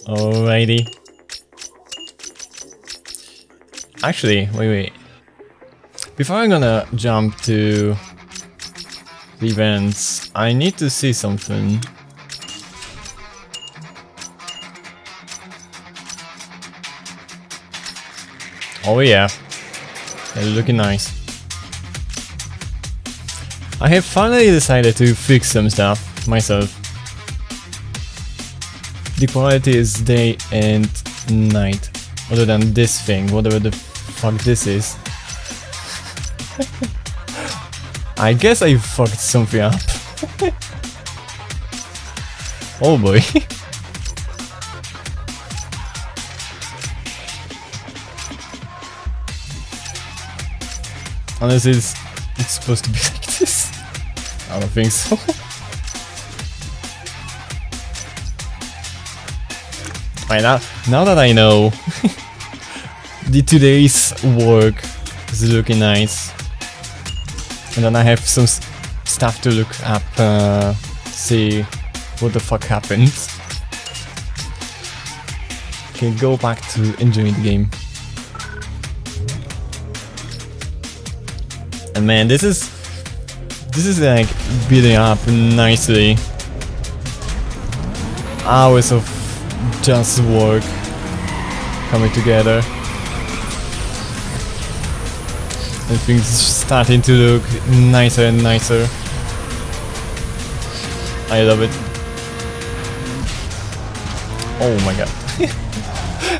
Alrighty. Actually, wait. Before I'm gonna jump to the events, I need to see something. Oh yeah, they're looking nice. I have finally decided to fix some stuff myself. The quality is day and night, other than this thing, whatever the fuck this is. I guess I fucked something up. Oh boy. Unless it's supposed to be like this. I don't think so. Right, now that I know, the today's work is looking nice. And then I have some stuff to look up, see what the fuck happened. Can go back to enjoying the game. And man, this is like building up nicely. Hours of just work coming together. And things starting to look nicer and nicer. I love it. Oh my god.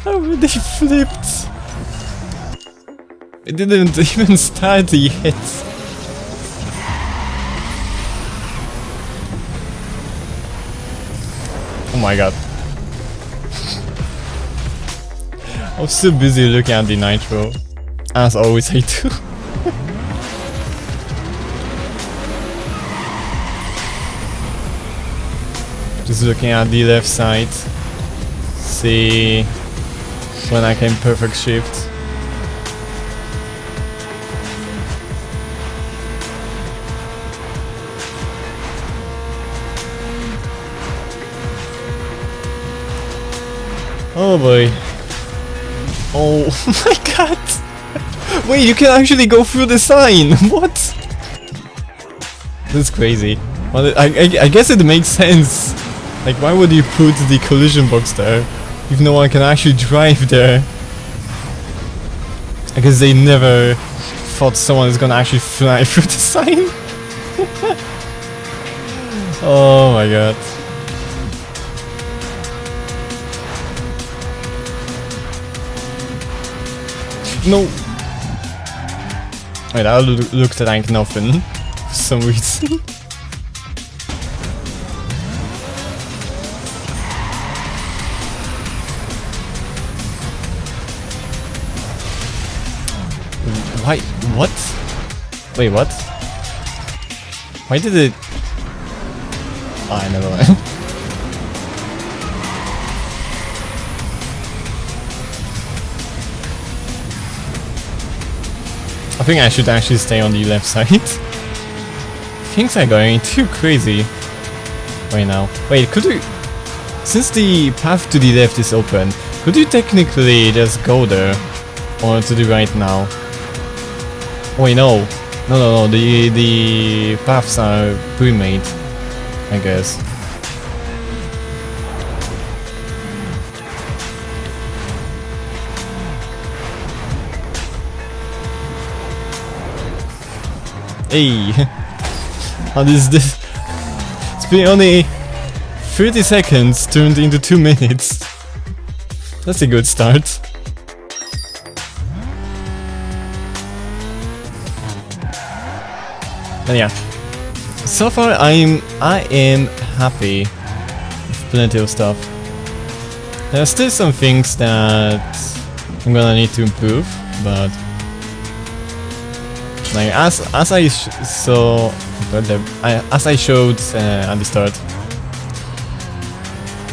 How they flipped! It didn't even start yet. Oh my god. I was so busy looking at the nitro. As always I do. Just looking at the left side. See when I can perfect shift. Oh boy. Oh my god! Wait, you can actually go through the sign! What? That's crazy. Well, I guess it makes sense. Like, why would you put the collision box there if no one can actually drive there? I guess they never thought someone is gonna actually fly through the sign. Oh my god. No! Wait, I looked like nothing for some reason. Why? What? Wait, what? Why did it... Oh, I never mind. I think I should actually stay on the left side. Things are going too crazy right now. Wait, could you... Since the path to the left is open, could you technically just go there? Or to the right now? Wait, no. No, the paths are pre-made, I guess. Hey! How is this? It's been only 30 seconds turned into 2 minutes. That's a good start. And yeah, so far I am happy with plenty of stuff. There are still some things that I'm gonna need to improve, but like as I showed at the start,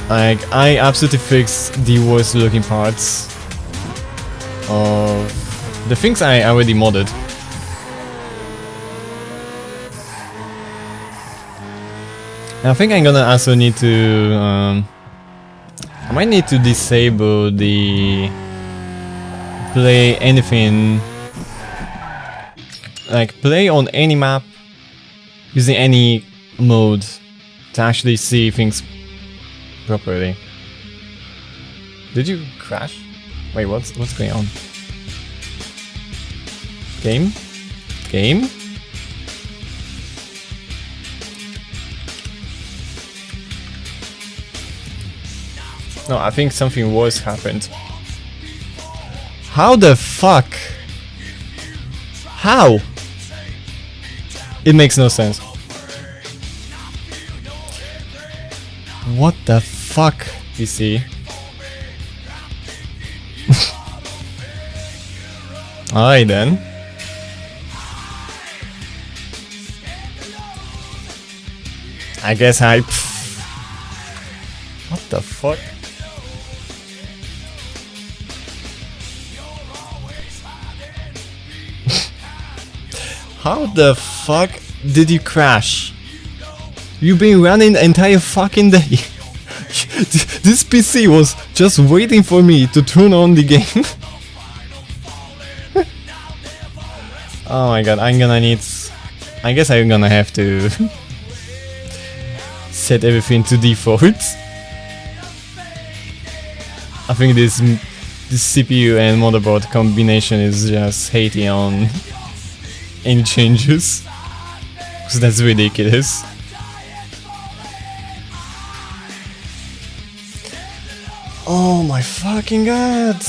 like I absolutely fixed the worst looking parts of the things I already modded. And I think I'm gonna also need to I might need to disable the play anything, like play on any map using any mode to actually see things properly. Did you crash? Wait, what's going on? Game? Game? No, I think something worse happened. How the fuck? How? It makes no sense. What the fuck, PC? Alright then. I guess I... What the fuck? How the fuck did you crash? You've been running the entire fucking day. This PC was just waiting for me to turn on the game. Oh my god, I'm gonna need... I guess I'm gonna have to set everything to default. I think this CPU and motherboard combination is just hating on any changes, because that's ridiculous. Oh my fucking god!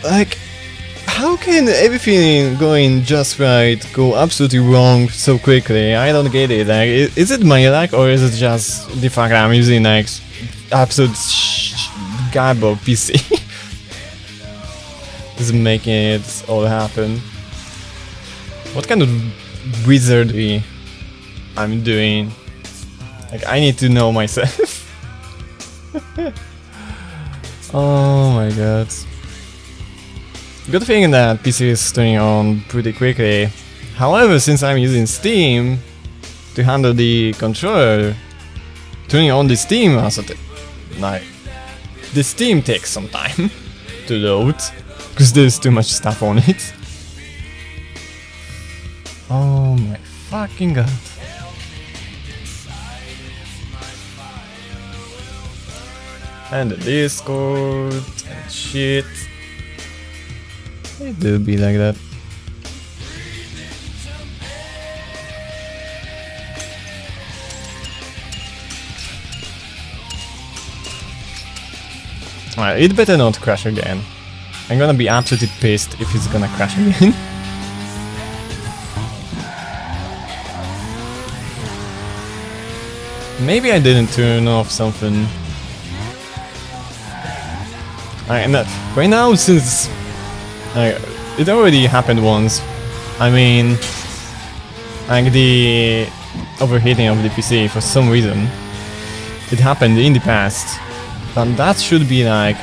Like, how can everything going just right go absolutely wrong so quickly? I don't get it. Like, is it my luck or is it just the fact that I'm using like absolute garbage PC? Is making it all happen. What kind of wizardry I'm doing? Like, I need to know myself. Oh my god. Good thing that PC is turning on pretty quickly. However, since I'm using Steam to handle the controller, turning on the Steam also like, the Steam takes some time to load, because there's too much stuff on it. Oh my fucking god. And the Discord and shit. It do be like that. Alright, it better not crash again. I'm gonna be absolutely pissed if it's gonna crash again. Maybe I didn't turn off something. And right now, since it already happened once, I mean, like the overheating of the PC for some reason, it happened in the past, but that should be like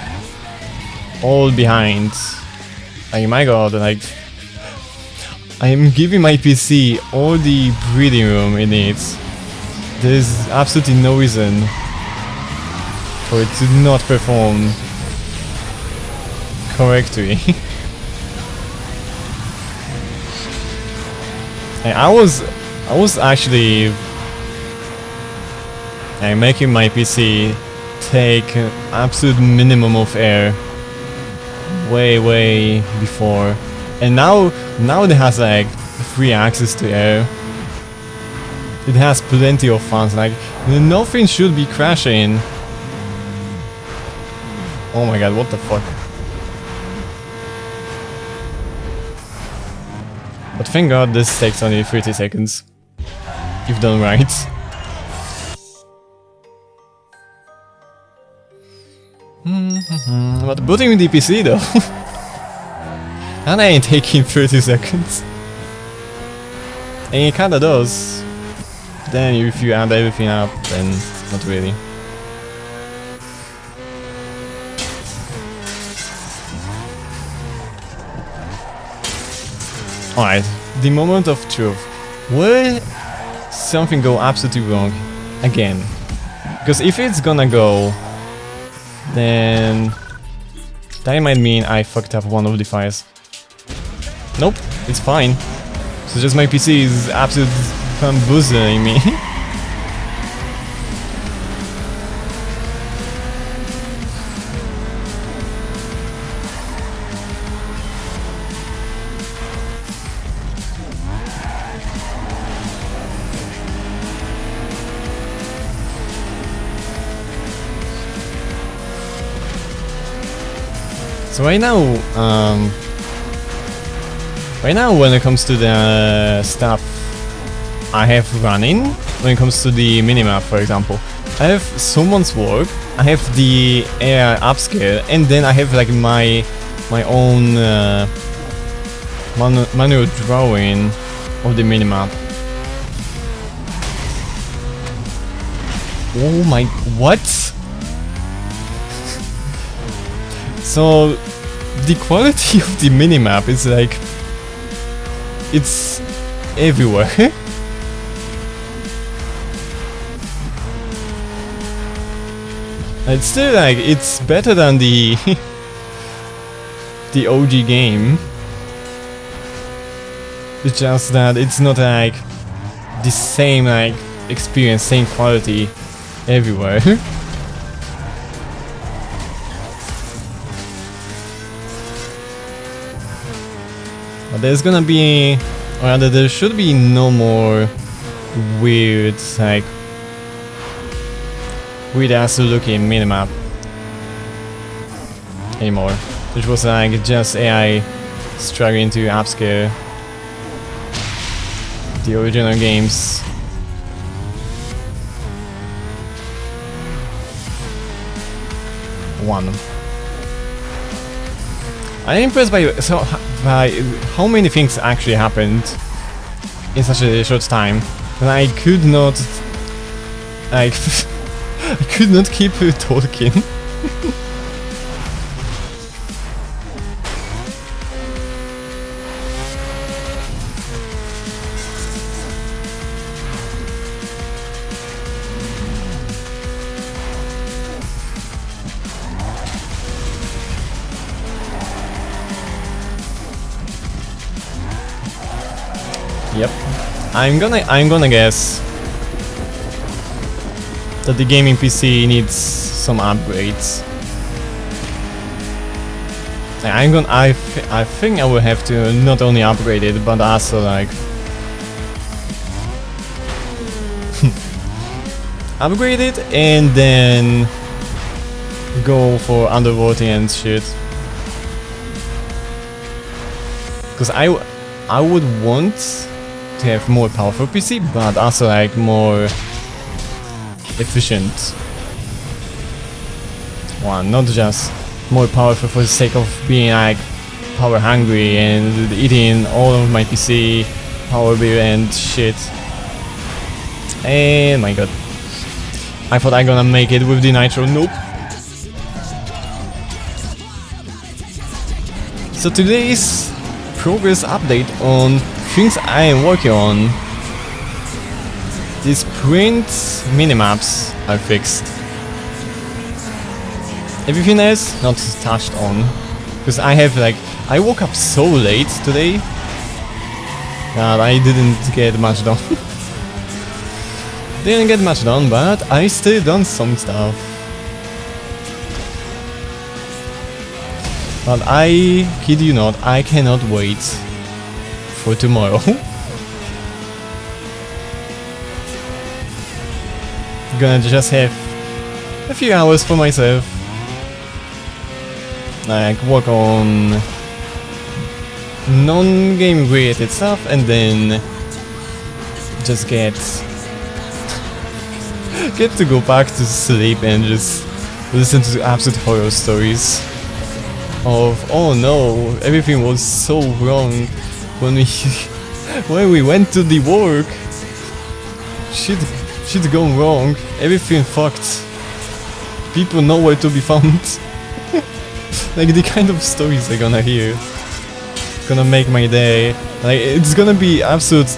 all behind. Like, my god, like, I am giving my PC all the breathing room it needs. There's absolutely no reason for it to not perform correctly. I was actually making my PC take an absolute minimum of air way before, and now it has like free access to air. It has plenty of fans, like nothing should be crashing. Oh my god, what the fuck? But thank god this takes only 30 seconds, if done right. But booting the PC though, that ain't taking 30 seconds. And it kinda does. Then if you add everything up, then not really. Alright, the moment of truth. Will something go absolutely wrong again? Because if it's gonna go then that might mean I fucked up one of the files. Nope, it's fine. So just my PC is absolutely bamboozling me. So right now when it comes to the stuff I have running, when it comes to the minimap for example, I have someone's work, I have the AI upscale, and then I have like my own manual drawing of the minimap. Oh my, what? So the quality of the minimap is like, it's everywhere. It's still like, it's better than the the OG game. It's just that it's not like the same like experience, same quality everywhere. But there's gonna be, or rather there should be no more weird, like, weird ass looking minimap anymore. Which was like just AI struggling to upscale the original games. One. I'm impressed by how many things actually happened in such a short time, and I could not, like, I could not keep talking. Yep, I'm gonna guess that the gaming PC needs some upgrades. I think I will have to not only upgrade it, but also like upgrade it and then go for undervolting and shit. Because I would want to have more powerful PC, but also like more efficient one, not just more powerful for the sake of being like power hungry and eating all of my PC power bill and shit. And my god, I thought I'm gonna make it with the nitro. Nope. So today's progress update on things I am working on. These print minimaps are fixed. Everything else not touched on, because I have like, I woke up so late today that I didn't get much done. Didn't get much done, but I still done some stuff. But I kid you not, I cannot wait for tomorrow. Gonna just have a few hours for myself, like work on non-game related stuff, and then just get to go back to sleep and just listen to absolute horror stories of, oh no, everything was so wrong when we went to the work. Shit gone wrong. Everything fucked. People nowhere to be found. Like the kind of stories they're gonna hear. Gonna make my day. Like it's gonna be absolute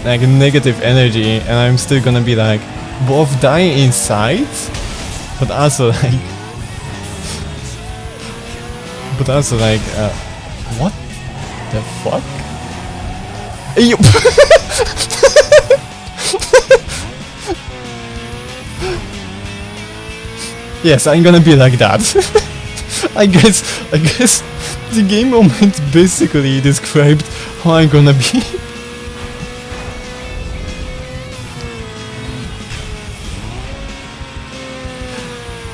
like negative energy, and I'm still gonna be like both dying inside, but also like but also like, what the fuck? Hey, yo. Yes, I'm gonna be like that. I guess the game moment basically described how I'm gonna be.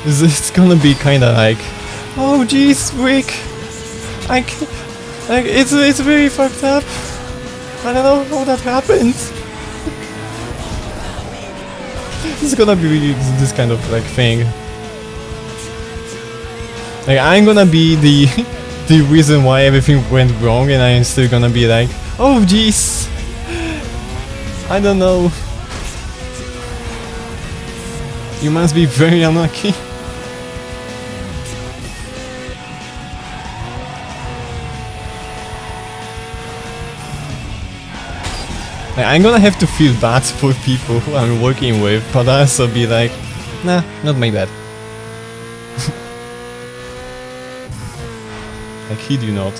It's gonna be kinda like, oh jeez, Rick, like it's very fucked up. I don't know how that happened. It's gonna be this kind of like thing. Like I'm gonna be the reason why everything went wrong, and I'm still gonna be like, oh jeez, I don't know. You must be very unlucky. Like, I'm gonna have to feel bad for people who I'm working with, but also be like, nah, not my bad. I kid you not.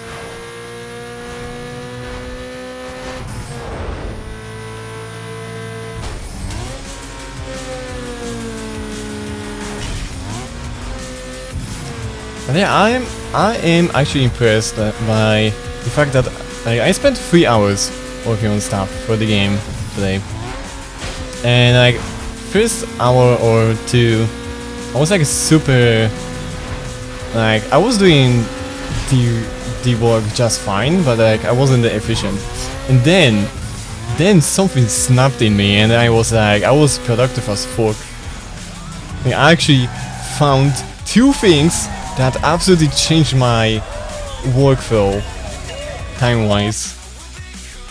But yeah, I am actually impressed by the fact that I spent 3 hours working on stuff for the game today, and like first hour or two I was like super, like I was doing the work just fine, but like I wasn't that efficient, and then something snapped in me and I was productive as fuck. Like, I actually found 2 things that absolutely changed my workflow time-wise.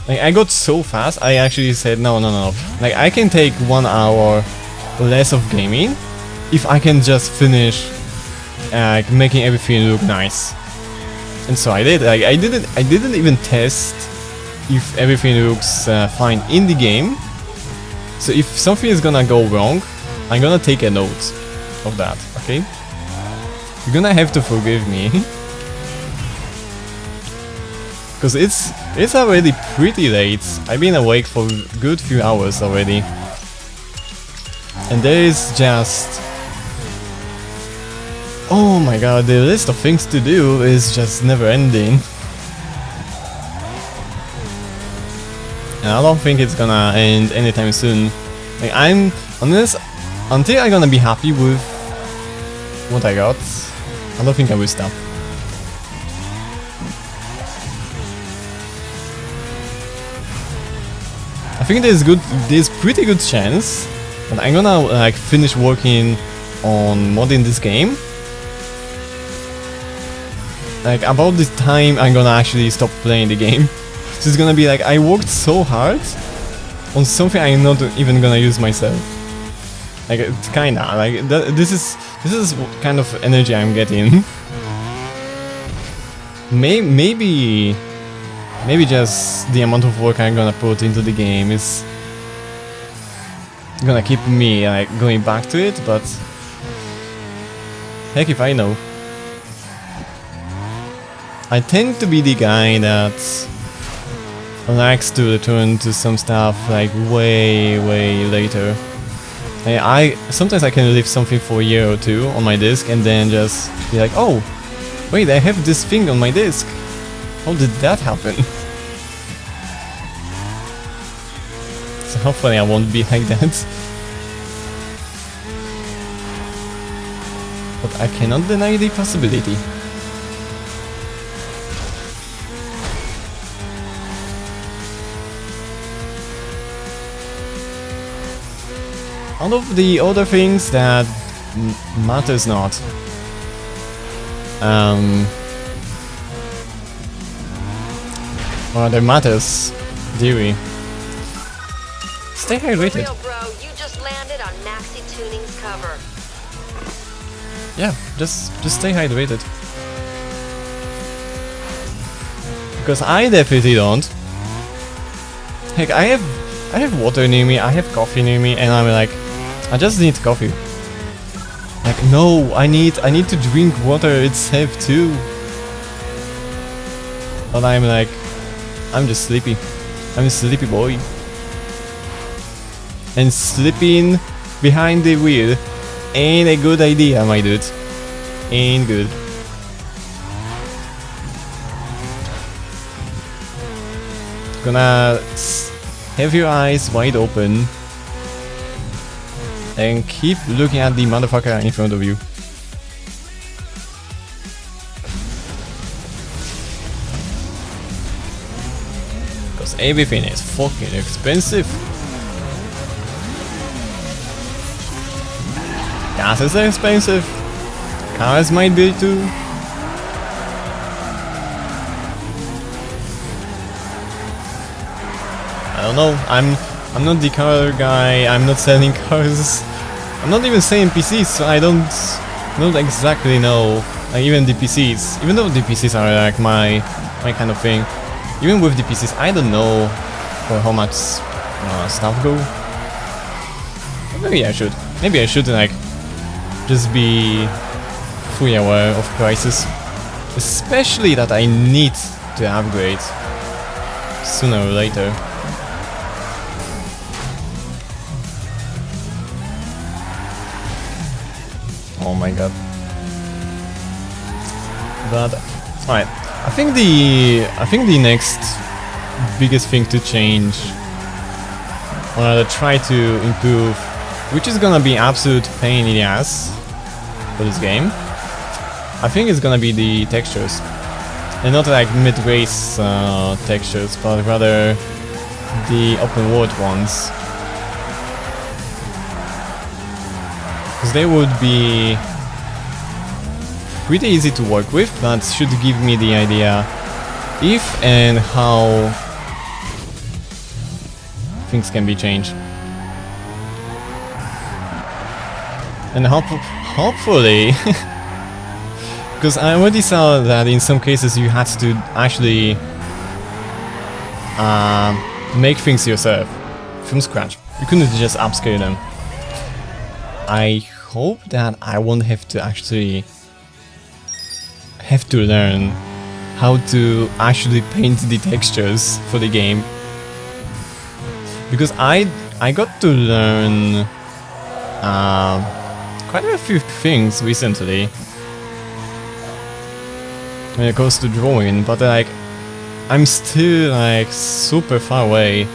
Like, I got so fast, I actually said, no. Like, I can take 1 hour less of gaming if I can just finish making everything look nice. And so I did. Like, I didn't even test if everything looks fine in the game. So if something is gonna go wrong, I'm gonna take a note of that, okay? You're gonna have to forgive me. Because it's already pretty late. I've been awake for a good few hours already. And there is just... oh my god, the list of things to do is just never ending. And I don't think it's gonna end anytime soon. Like, until I'm gonna be happy with what I got, I don't think I will stop. I think there's pretty good chance that I'm gonna like finish working on modding this game. Like about this time I'm gonna actually stop playing the game. So it's gonna be like I worked so hard on something I'm not even gonna use myself. Like it's kinda like this is what kind of energy I'm getting. Maybe just the amount of work I'm gonna put into the game is gonna keep me like going back to it, but heck if I know. I tend to be the guy that likes to return to some stuff like way later. Sometimes I can leave something for a year or two on my disk and then just be like, oh, wait, I have this thing on my disk. How did that happen? So hopefully I won't be like that. But I cannot deny the possibility. Out of the other things that matters not. Well, that matters, dearie. Stay hydrated. Real, bro, you just landed on Maxi Tuning's cover. Yeah, just stay hydrated. Because I definitely don't. Heck, I have water near me, I have coffee near me, and I'm like, I just need coffee. Like, no, I need to drink water itself too. but I'm like, I'm just sleepy. I'm a sleepy boy. And sleeping behind the wheel ain't a good idea, my dude. Ain't good. Gonna have your eyes wide open and keep looking at the motherfucker in front of you. Because everything is fucking expensive. Gas is expensive. Cars might be too. I don't know. I'm not the car guy. I'm not selling cars. I'm not even selling PCs. So I don't exactly know. Like even the PCs. Even though the PCs are like my kind of thing. Even with the PCs, I don't know for how much stuff go. Maybe I should. Maybe I should like just be fully aware of prices, especially that I need to upgrade sooner or later. Oh my god. But alright, I think the next biggest thing to change or try to improve, which is gonna be absolute pain in the ass for this game, I think it's gonna be the textures. And not like mid-race textures, but rather the open world ones. Because they would be pretty easy to work with, but should give me the idea if and how things can be changed. And hopefully, because I already saw that in some cases you had to actually make things yourself from scratch. You couldn't just upscale them. I hope that I won't have to actually learn how to actually paint the textures for the game, because I got to learn quite a few things recently when it comes to drawing, but like I'm still like super far away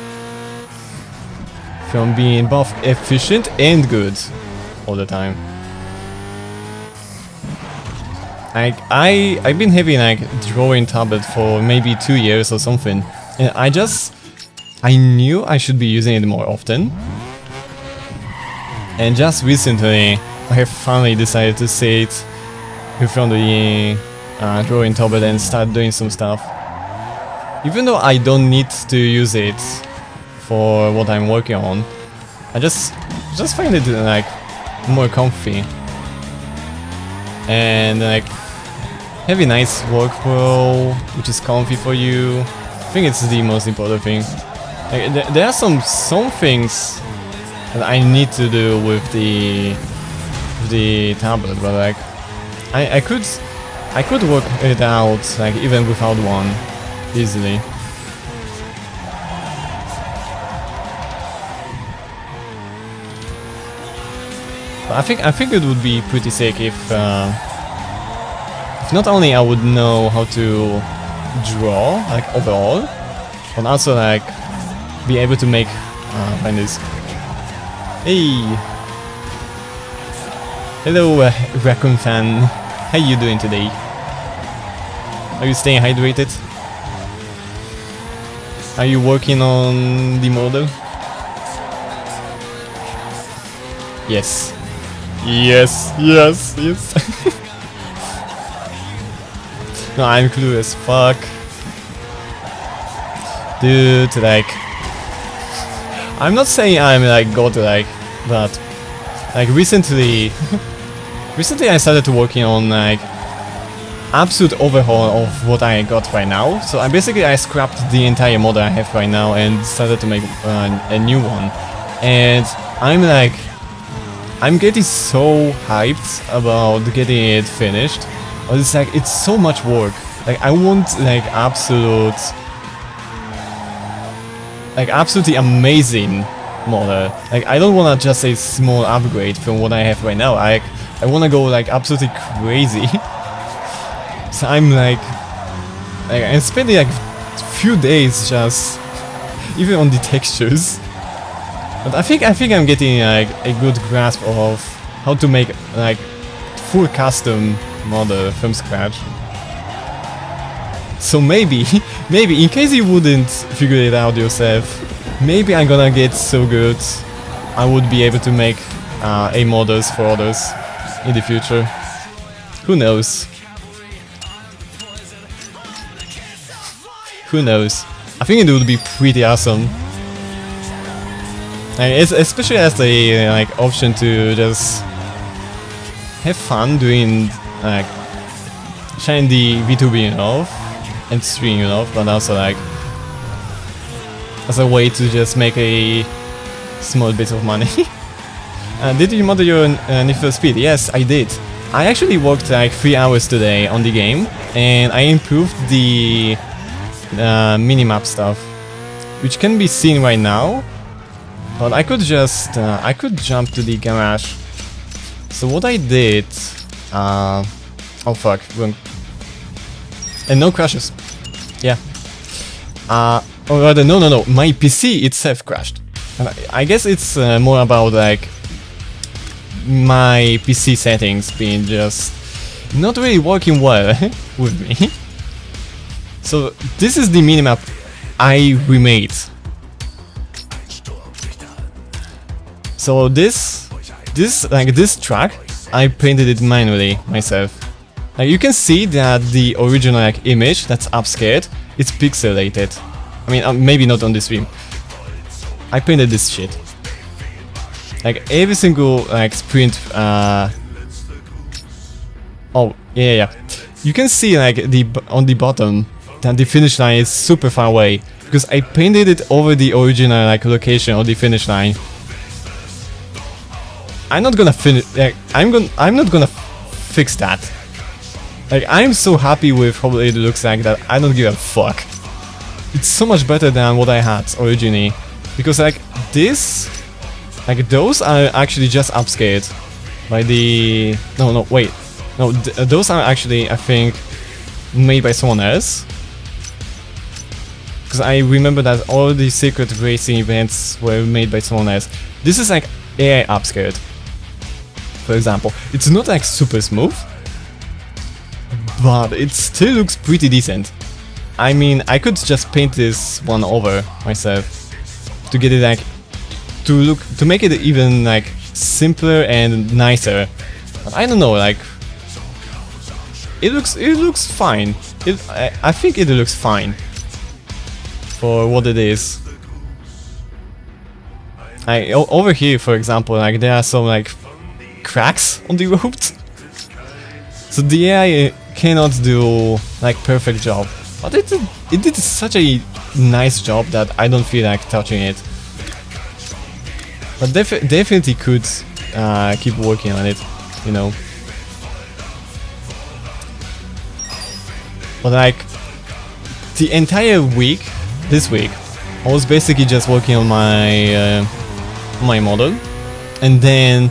from being both efficient and good all the time. Like I've been having like drawing tablet for maybe 2 years or something, and I knew I should be using it more often, and just recently I have finally decided to sit in front of the drawing tablet and start doing some stuff. Even though I don't need to use it for what I'm working on, I just find it like more comfy. And like have a nice workflow which is comfy for you. I think it's the most important thing. Like, there are some things that I need to do with the tablet, but like I could work it out like even without one easily. But I think it would be pretty sick if not only I would know how to draw like overall, but also like be able to make find this. Hey, hello raccoon fan, how you doing today? Are you staying hydrated? Are you working on the model? Yes. Yes, yes, yes. No, I'm clueless as fuck. Dude, like I'm not saying I'm like godlike, but like recently I started to working on like absolute overhaul of what I got right now. So I scrapped the entire model I have right now and started to make a new one. And I'm getting so hyped about getting it finished. It's like it's so much work, Like I want like absolutely amazing model. Like I don't want just a small upgrade from what I have right now. I want to go like absolutely crazy. So I'm I'm spending like few days just even on the textures. But I think I'm getting like a good grasp of how to make like full custom model from scratch. So maybe in case you wouldn't figure it out yourself, maybe I'm gonna get so good I would be able to make A models for others in the future. Who knows? Who knows? I think it would be pretty awesome. And especially as a like option to just have fun doing like shine the VTuber off and stream off, but also like as a way to just make a small bit of money. Did you model your Need for Speed? Yes, I did. I actually worked like 3 hours today on the game, and I improved the minimap stuff, which can be seen right now. But I could just I could jump to the garage. So what I did, oh fuck, wrong. And no crashes. Yeah. Or rather, no, my PC itself crashed. And I guess it's more about like my PC settings being just not really working well with me. So this is the minimap I remade. So this track, I painted it manually myself. Like you can see that the original like image that's upscaled, it's pixelated. I mean, maybe not on this stream. I painted this shit. Like every single like sprint. Oh yeah. You can see like on the bottom that the finish line is super far away because I painted it over the original like location of the finish line. I'm not gonna finish. Like, I'm not gonna fix that. Like I'm so happy with how it looks like that I don't give a fuck. It's so much better than what I had originally, because like this, like those are actually just upscaled by the those are actually I think made by someone else. Because I remember that all the secret racing events were made by someone else. This is like AI upscaled. For example, it's not like super smooth, but it still looks pretty decent. I mean, I could just paint this one over myself to get it like to make it even like simpler and nicer. But I don't know, like it looks fine. I think it looks fine for what it is. Over here, for example, like there are some like cracks on the road, so the AI cannot do like perfect job, but it did such a nice job that I don't feel like touching it. But definitely could keep working on it, you know. But like the entire week, this week, I was basically just working on my model, and then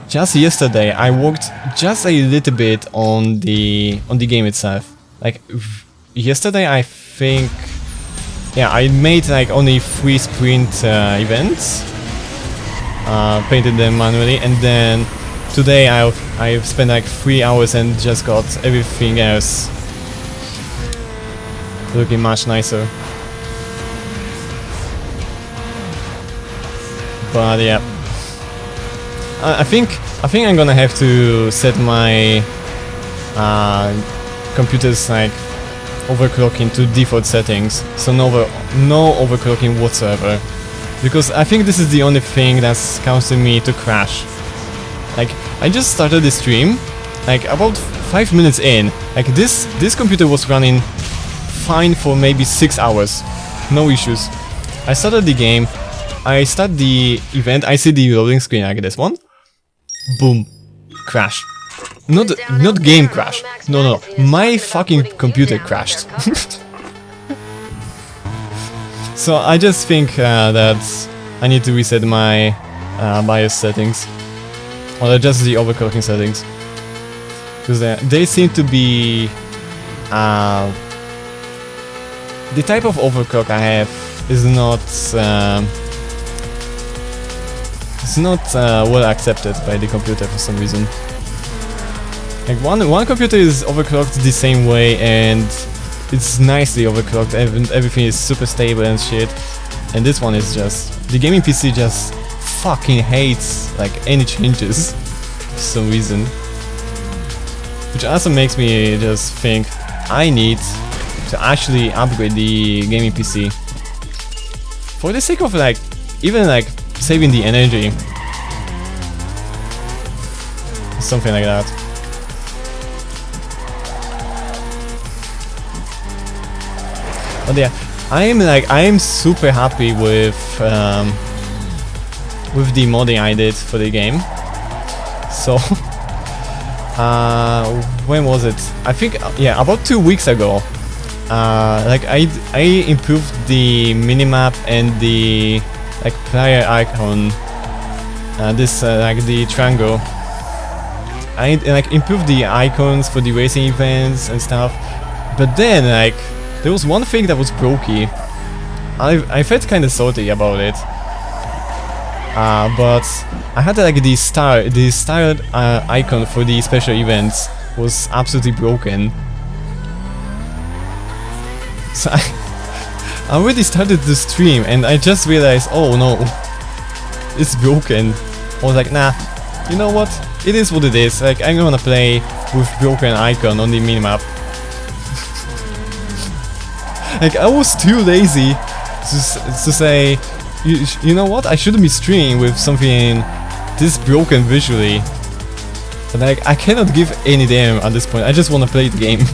just yesterday I worked just a little bit on the game itself. Like yesterday I think, yeah, I made like only 3 sprint events, painted them manually, and then today I've spent like 3 hours and just got everything else looking much nicer. But yeah, I think I'm gonna have to set my computer's like overclocking to default settings, so no overclocking whatsoever, because I think this is the only thing that's causing me to crash. Like I just started the stream, like about 5 minutes in, like this computer was running fine for maybe 6 hours, no issues. I started the game. I start the event, I see the loading screen like this one. Boom. Crash. not game crash. No, my fucking computer crashed. So I just think that I need to reset my BIOS settings, or just the overclocking settings, because they seem to be the type of overclock I have is not well accepted by the computer for some reason. Like one computer is overclocked the same way and it's nicely overclocked, everything is super stable and shit, and this one is just, the gaming PC just fucking hates like any changes for some reason, which also makes me just think I need to actually upgrade the gaming PC for the sake of like even like saving the energy, something like that. But yeah, I am super happy with the modding I did for the game. So when was it? I think yeah, about 2 weeks ago. Like I improved the minimap and the like player icon. This like the triangle. I like improved the icons for the racing events and stuff. But then like there was one thing that was brokey. I felt kind of salty about it. But I had like the star icon for the special events was absolutely broken. So I already started the stream and I just realized, oh no, it's broken. I was like, nah, you know what? It is what it is. Like I'm gonna play with broken icon on the minimap. Like I was too lazy to say, you know what? I shouldn't be streaming with something this broken visually. But like I cannot give any damn at this point. I just wanna play the game.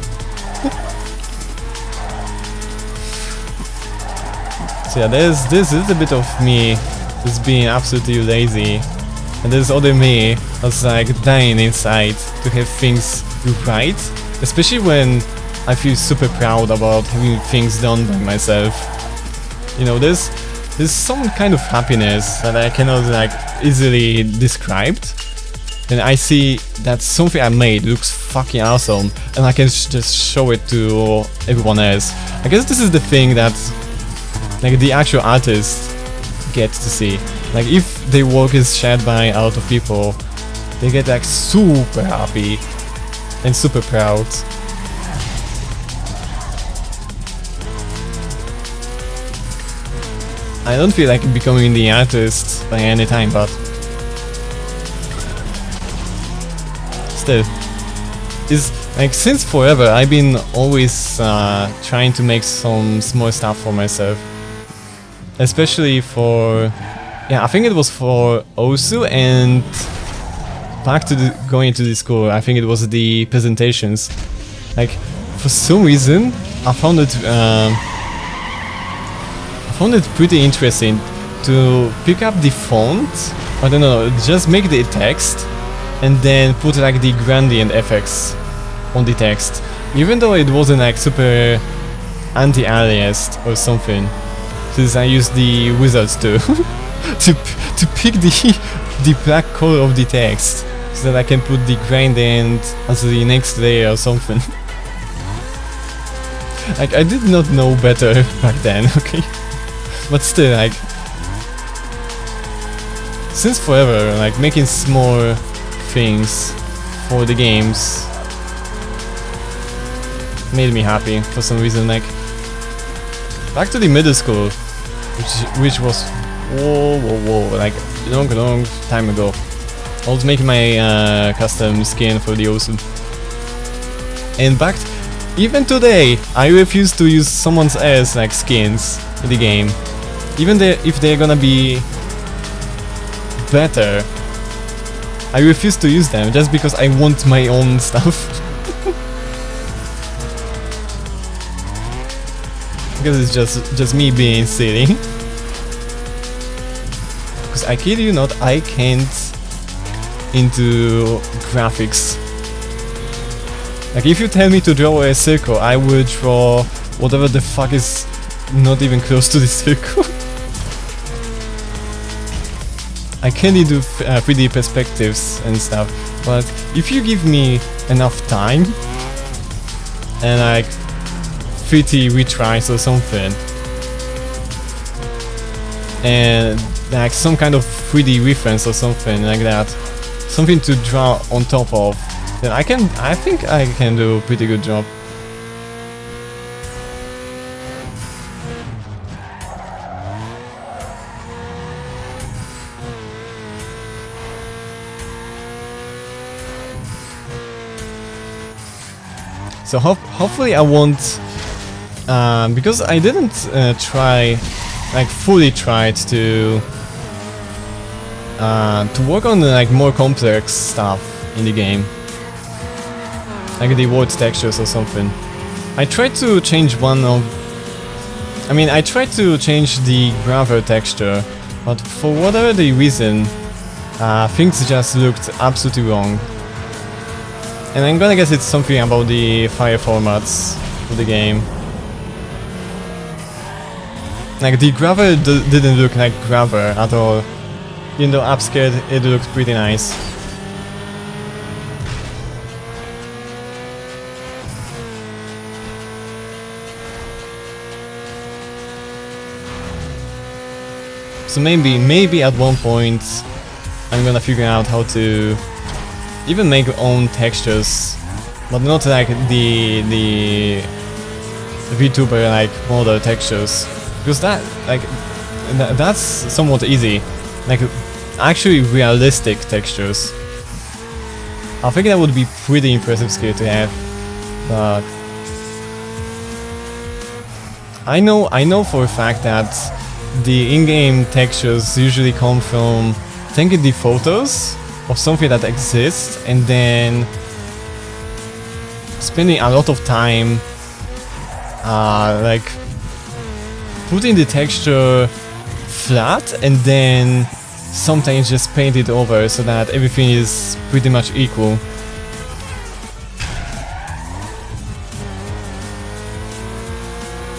So yeah, there's a bit of me just being absolutely lazy, and there's other me that's like dying inside to have things right, especially when I feel super proud about having things done by myself. You know, there's some kind of happiness that I cannot like easily describe, and I see that something I made looks fucking awesome, and I can just show it to everyone else. I guess this is the thing that like the actual artists get to see. Like if their work is shared by a lot of people, they get like super happy and super proud. I don't feel like becoming the artist by any time, but still, it's like since forever I've been always trying to make some small stuff for myself, especially for, yeah, I think it was for OSU and back to going to the school. I think it was the presentations. Like for some reason I found it pretty interesting to pick up the font, I don't know, just make the text and then put like the gradient effects on the text, even though it wasn't like super anti-aliased or something, since I used the wizards to to pick the black color of the text so that I can put the gradient as the next layer or something. Like I did not know better back then, okay? But still, like, since forever, like, making small things for the games made me happy for some reason. Like, back to the middle school, which was whoa, like, long time ago. I was making my custom skin for the OSU. And back, even today, I refuse to use someone else's like skins in the game. Even if they're gonna be better, I refuse to use them just because I want my own stuff. Because it's just me being silly. Because I kid you not, I can't into graphics Like if you tell me to draw a circle, I will draw whatever the fuck is not even close to the circle. I can do 3D perspectives and stuff, but if you give me enough time and like 30 retries or something, and like some kind of 3D reference or something like that, something to draw on top of, then I think I can do a pretty good job. So hopefully I won't, because I didn't try, like fully tried to work on like more complex stuff in the game, like the world textures or something. I tried to change I tried to change the gravel texture, but for whatever the reason, things just looked absolutely wrong. And I'm gonna guess it's something about the fire formats of the game. Like the gravel didn't look like gravel at all. Even though upscaled, it looked pretty nice. So maybe at one point I'm gonna figure out how to even make own textures, but not like the VTuber like model textures, because that's somewhat easy, like actually realistic textures. I think that would be pretty impressive skill to have, but I know for a fact that the in-game textures usually come from taking the photos of something that exists and then spending a lot of time like putting the texture flat and then sometimes just paint it over so that everything is pretty much equal.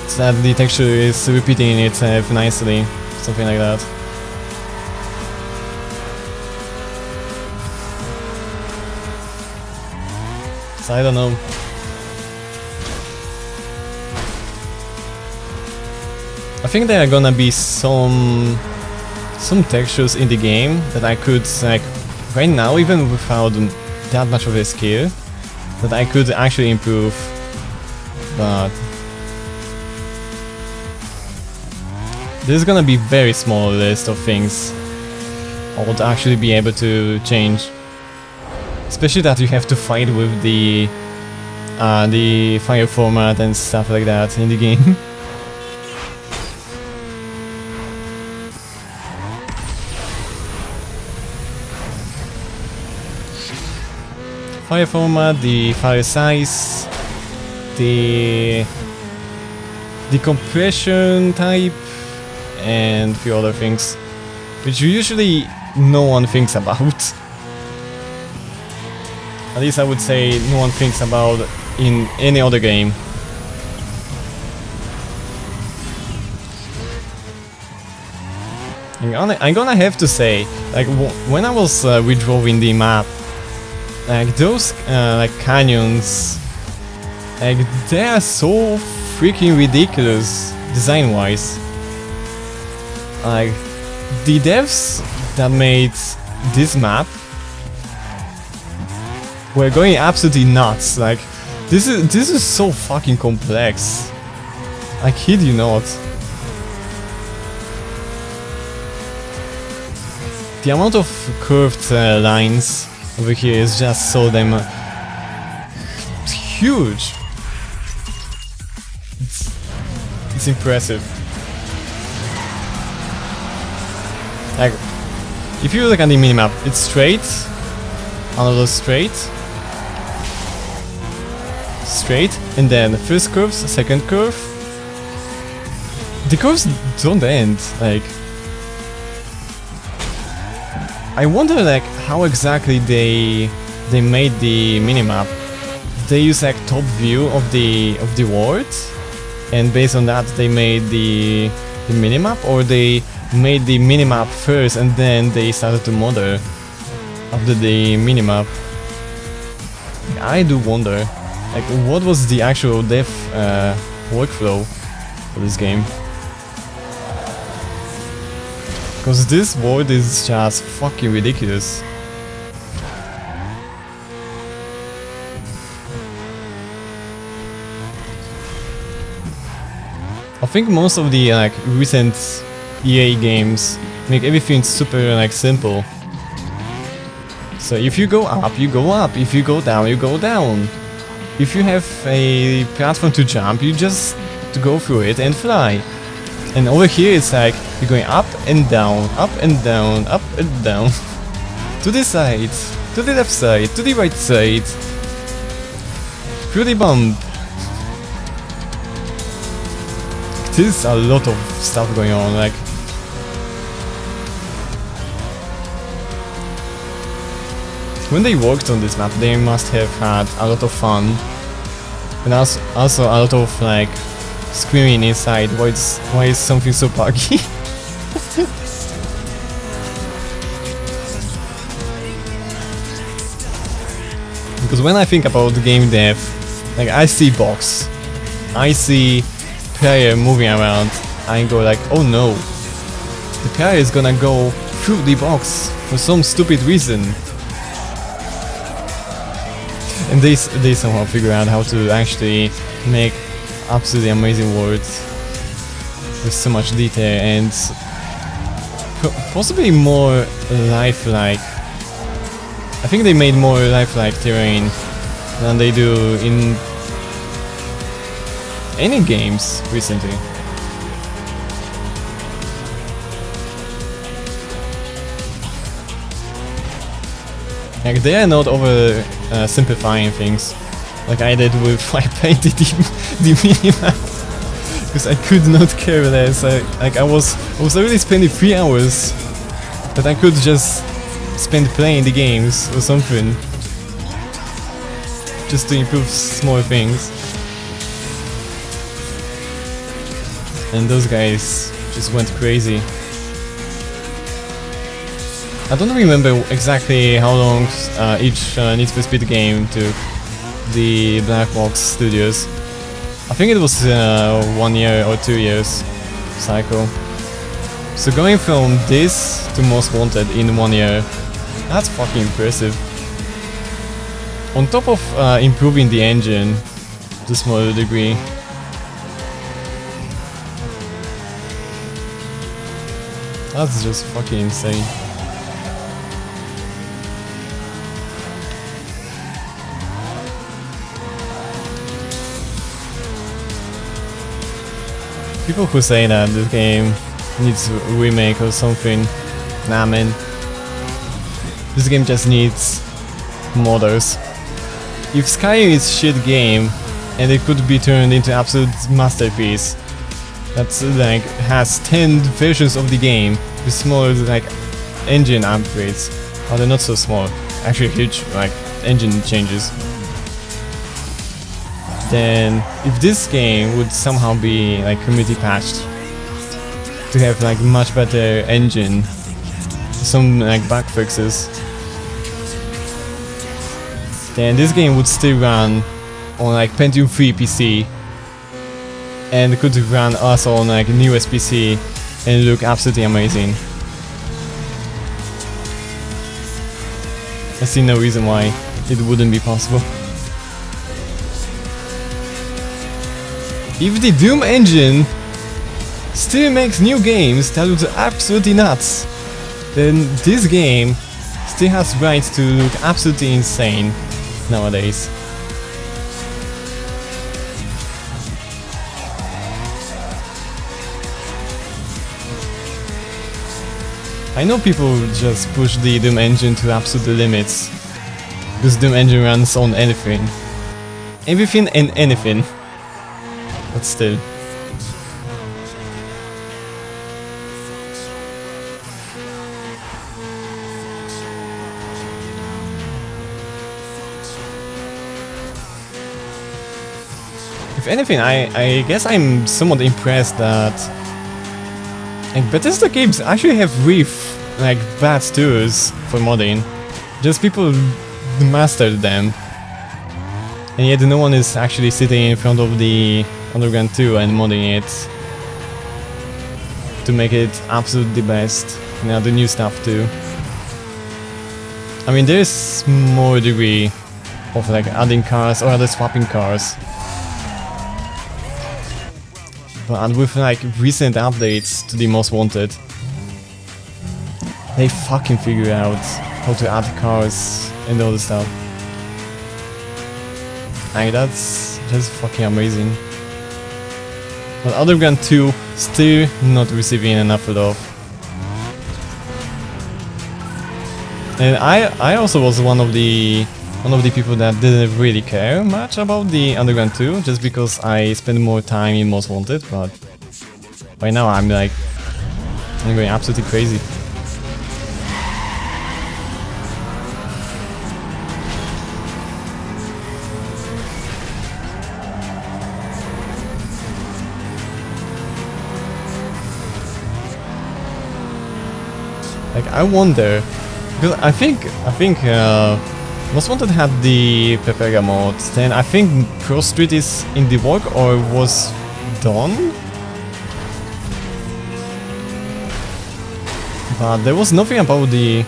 So that the texture is repeating itself nicely, something like that. So I don't know. I think there are gonna be some textures in the game that I could, like, right now, even without that much of a skill, that I could actually improve, but there's gonna be very small list of things I would actually be able to change. Especially that you have to fight with the fire format and stuff like that in the game. Fire format, the fire size, the compression type, and a few other things, which usually no one thinks about. At least I would say no one thinks about in any other game. I'm gonna have to say, like, when I was redrawing the map, like those like canyons, like they are so freaking ridiculous design-wise. Like the devs that made this map were going absolutely nuts. Like this is so fucking complex. I kid you not. The amount of curved lines over here is just so damn huge. It's impressive. Like, if you look at the minimap, it's straight, another straight, and then first curves, second curve. The curves don't end. Like, I wonder like how exactly they made the minimap they use like top view of the world, and based on that they made the minimap, or they made the minimap first and then they started to model after the minimap. I do wonder, like, what was the actual dev workflow for this game? Because this world is just fucking ridiculous. I think most of the like recent EA games make everything super like simple. So if you go up, you go up. If you go down, you go down. If you have a platform to jump, you just go through it and fly. And over here it's like you're going up and down, up and down, up and down. To the side, to the left side, to the right side. Through the bump. There's a lot of stuff going on, like. When they worked on this map, they must have had a lot of fun. And also a lot of like screaming inside, why is something so buggy? Because when I think about game dev, like I see box, I see player moving around, I go like, oh no, the player is gonna go through the box for some stupid reason. And they somehow figure out how to actually make absolutely amazing worlds with so much detail and possibly more lifelike. I think they made more lifelike terrain than they do in any games recently. Like, they are not over simplifying things like I did with I painted the minimap, because I could not care less. I was already spending 3 hours that I could just spend playing the games or something, just to improve small things. And those guys just went crazy. I don't remember exactly how long each Need for Speed game took the Black Box Studios. I think it was 1 year or 2 years cycle. So going from this to Most Wanted in 1 year, that's fucking impressive. On top of improving the engine to a smaller degree. That's just fucking insane. People who say that this game needs a remake or something, nah man. This game just needs modders. If Skyline is a shit game and it could be turned into absolute masterpiece that's like has 10 versions of the game with small like engine upgrades, oh, they're not so small, actually huge like engine changes. Then if this game would somehow be like community patched to have like much better engine, some like bug fixes, then this game would still run on like Pentium 3 PC and could run also on like newest PC and look absolutely amazing. I see no reason why it wouldn't be possible. If the Doom engine still makes new games that look absolutely nuts, then this game still has right to look absolutely insane nowadays. I know people just push the Doom engine to absolute limits, because Doom engine runs on anything. Everything and anything. But still. if anything, I guess I'm somewhat impressed that like Bethesda games actually have really like bad tools for modding. Just people mastered them, and yet no one is actually sitting in front of the Underground 2 and modding it to make it absolutely best. You know, the new stuff too. I mean, there's more degree of like adding cars or other swapping cars. But with like recent updates to the Most Wanted, they fucking figure out how to add cars and all the stuff. Like that's just fucking amazing. But Underground 2 still not receiving enough love. And I also was one of the people that didn't really care much about the Underground 2, just because I spent more time in Most Wanted, but right now I'm going absolutely crazy. Like I wonder, because I think Most Wanted had the Pepega mod, then I think Pro Street is in the work or was done? But there was nothing about the...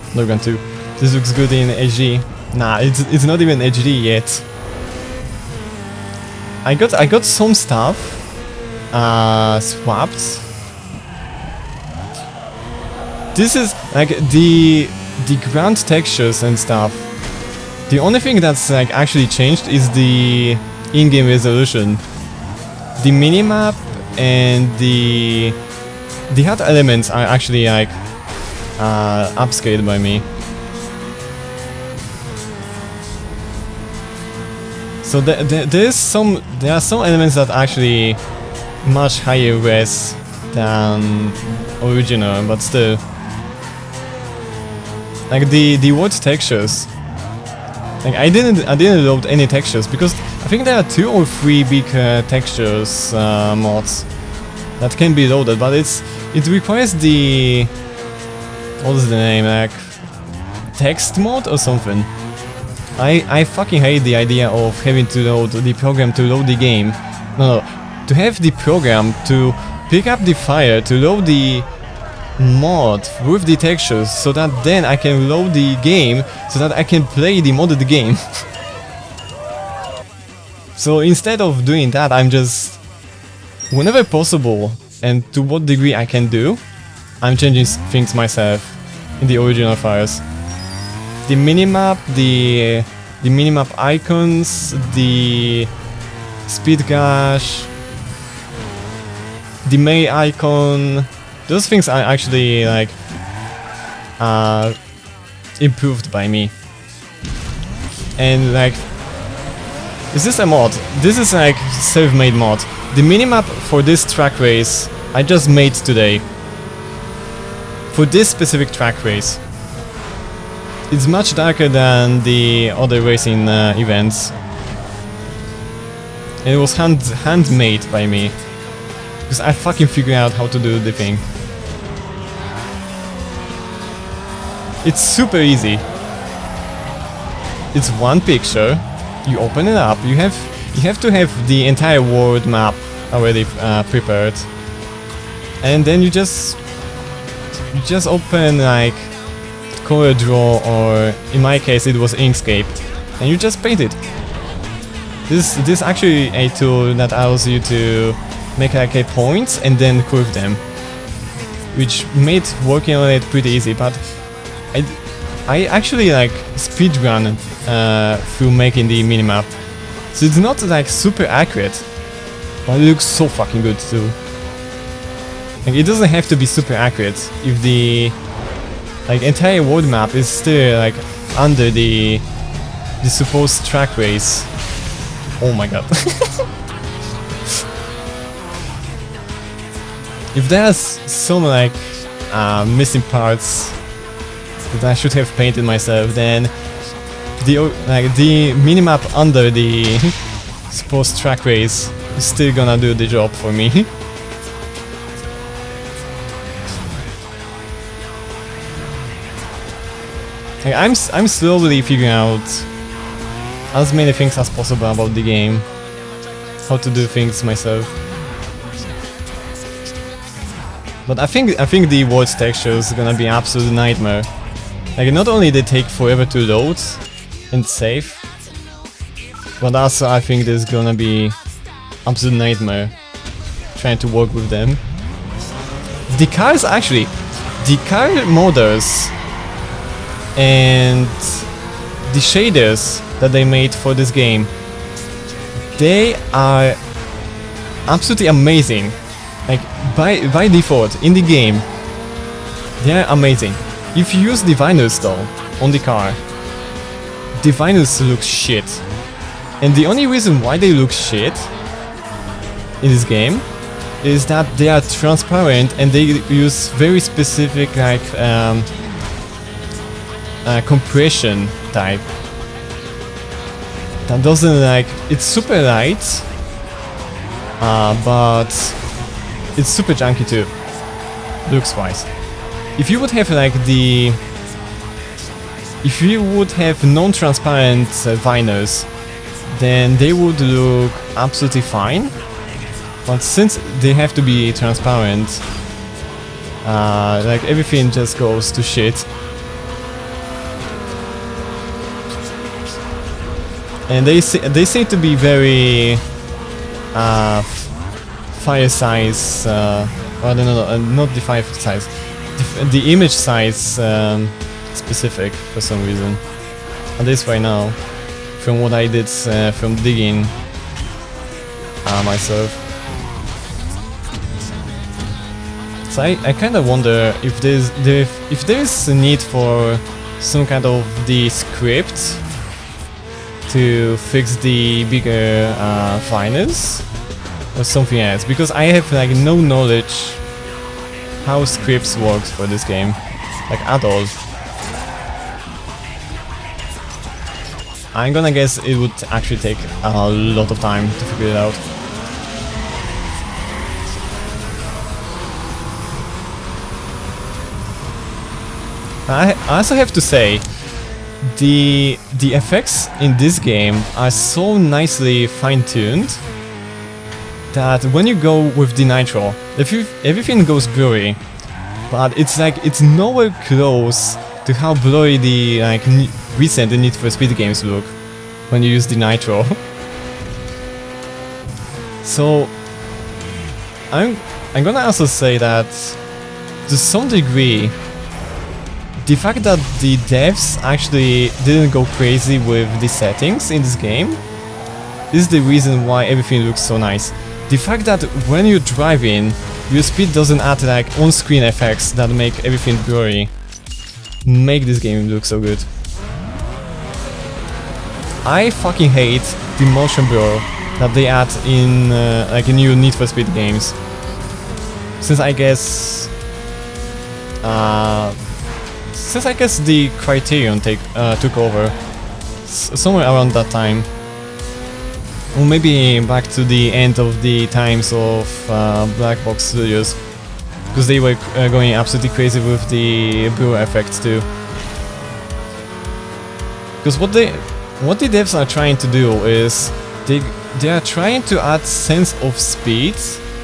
Underground 2. This looks good in HD. Nah, it's not even HD yet. I got some stuff swapped. This is like the ground textures and stuff. The only thing that's like actually changed is the in-game resolution. The minimap and the HUD elements are actually like upscaled by me. So there are some elements that are actually much higher res than original, but still. Like the world textures. Like I didn't load any textures because I think there are 2 or 3 big textures mods that can be loaded, but it requires the, what is the name, like text mod or something. I fucking hate the idea of having to load the program to load the game. No, to have the program to pick up the file to load the mod with the textures, so that then I can load the game so that I can play the modded game. So instead of doing that, I'm just, whenever possible and to what degree I can do, I'm changing things myself in the original files. The minimap, the minimap icons, the speed gauge, the main icon, those things are actually like improved by me. And like, is this a mod? This is like self-made mod. The minimap for this track race I just made today. For this specific track race. It's much darker than the other racing events. And it was handmade by me. Because I fucking figured out how to do the thing. It's super easy. It's one picture. You open it up. You have to have the entire world map already prepared. And then you just open like color draw, or in my case it was Inkscape, and you just paint it. This is actually a tool that allows you to make like a points and then curve them, which made working on it pretty easy. But I actually like speedrun through making the minimap, so it's not like super accurate, but it looks so fucking good too. Like, it doesn't have to be super accurate if the like entire world map is still like under the supposed track race. Oh my god. If there's some like missing parts that I should have painted myself, then the minimap under the sports track race is still gonna do the job for me. Like, I'm slowly figuring out as many things as possible about the game, how to do things myself. But I think the world's textures is gonna be an absolute nightmare. Like, not only they take forever to load and save, but also I think there's gonna be absolute nightmare trying to work with them. The cars actually, the car models and the shaders that they made for this game, they are absolutely amazing. Like, by default in the game, they are amazing. If you use the vinyls though on the car, the vinyls look shit. And the only reason why they look shit in this game is that they are transparent and they use very specific like compression type that doesn't like, it's super light, but it's super junky too, looks wise. If you would have like if you would have non-transparent vinyls, then they would look absolutely fine. But since they have to be transparent, like everything just goes to shit. And they seem to be very fire size, I don't know, not the fire size, the image size specific for some reason. At least right now, from what I did from digging myself. So I kind of wonder if there's a need for some kind of the script to fix the bigger finance or something else, because I have like no knowledge how scripts work for this game, like at all. I'm gonna guess it would actually take a lot of time to figure it out. I also have to say, the effects in this game are so nicely fine-tuned that when you go with the nitro, everything goes blurry, but it's like it's nowhere close to how blurry the like recent Need for Speed games look when you use the nitro. So I'm gonna also say that to some degree, the fact that the devs actually didn't go crazy with the settings in this game is the reason why everything looks so nice. The fact that when you're driving, your speed doesn't add like on-screen effects that make everything blurry make this game look so good. I fucking hate the motion blur that they add in like new Need for Speed games. Since I guess the Criterion took over somewhere around that time, or maybe back to the end of the times of Black Box Studios, because they were going absolutely crazy with the blur effects too. Because what the devs are trying to do is they are trying to add sense of speed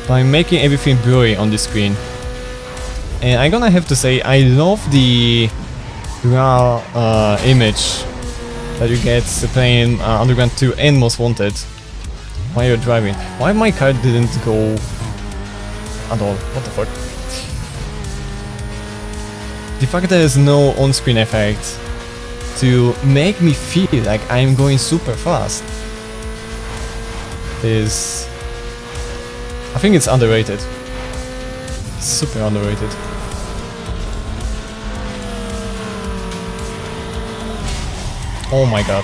by making everything blurry on the screen. And I'm gonna have to say, I love the raw image that you get playing Underground 2 and Most Wanted while you're driving. Why my car didn't go at all? What the fuck? The fact that there's no on-screen effect to make me feel like I'm going super fast is... I think it's underrated. Super underrated. Oh my god.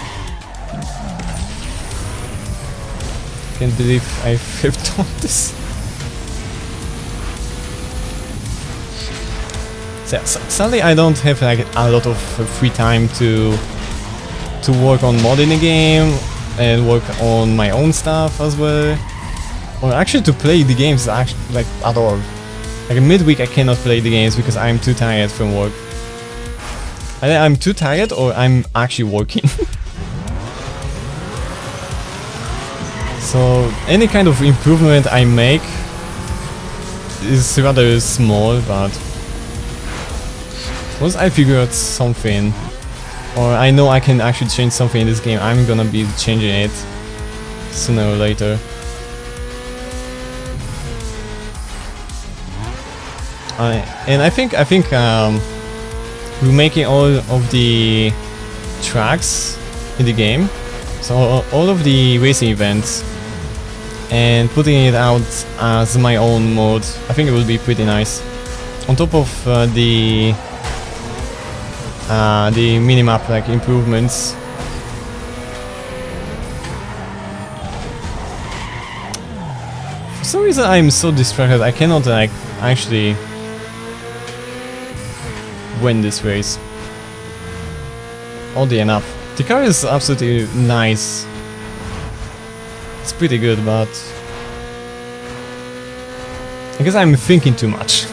Can't believe I've done this. So, sadly I don't have like a lot of free time to to work on modding the game and work on my own stuff as well. Or actually to play the games actually, like at all. Like midweek I cannot play the games because I'm too tired from work. Either I'm too tired or I'm actually working. So any kind of improvement I make is rather small, but once I figure out something, or I know I can actually change something in this game, I'm gonna be changing it sooner or later. And I think remaking all of the tracks in the game, so all of the racing events, and putting it out as my own mode, I think it will be pretty nice. On top of the minimap like improvements. For some reason I'm so distracted I cannot like actually win this race. Oddly enough. The car is absolutely nice. It's pretty good, but I guess I'm thinking too much.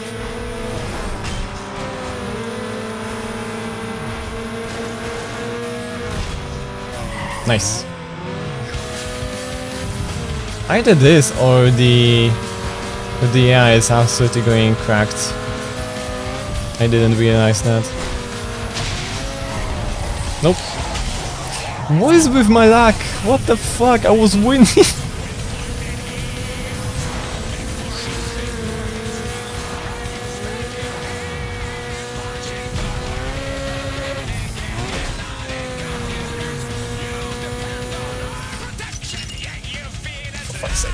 Nice. Either this or the AI is absolutely going cracked. I didn't realize that. Nope. What is with my luck? What the fuck? I was winning. For fuck's sake.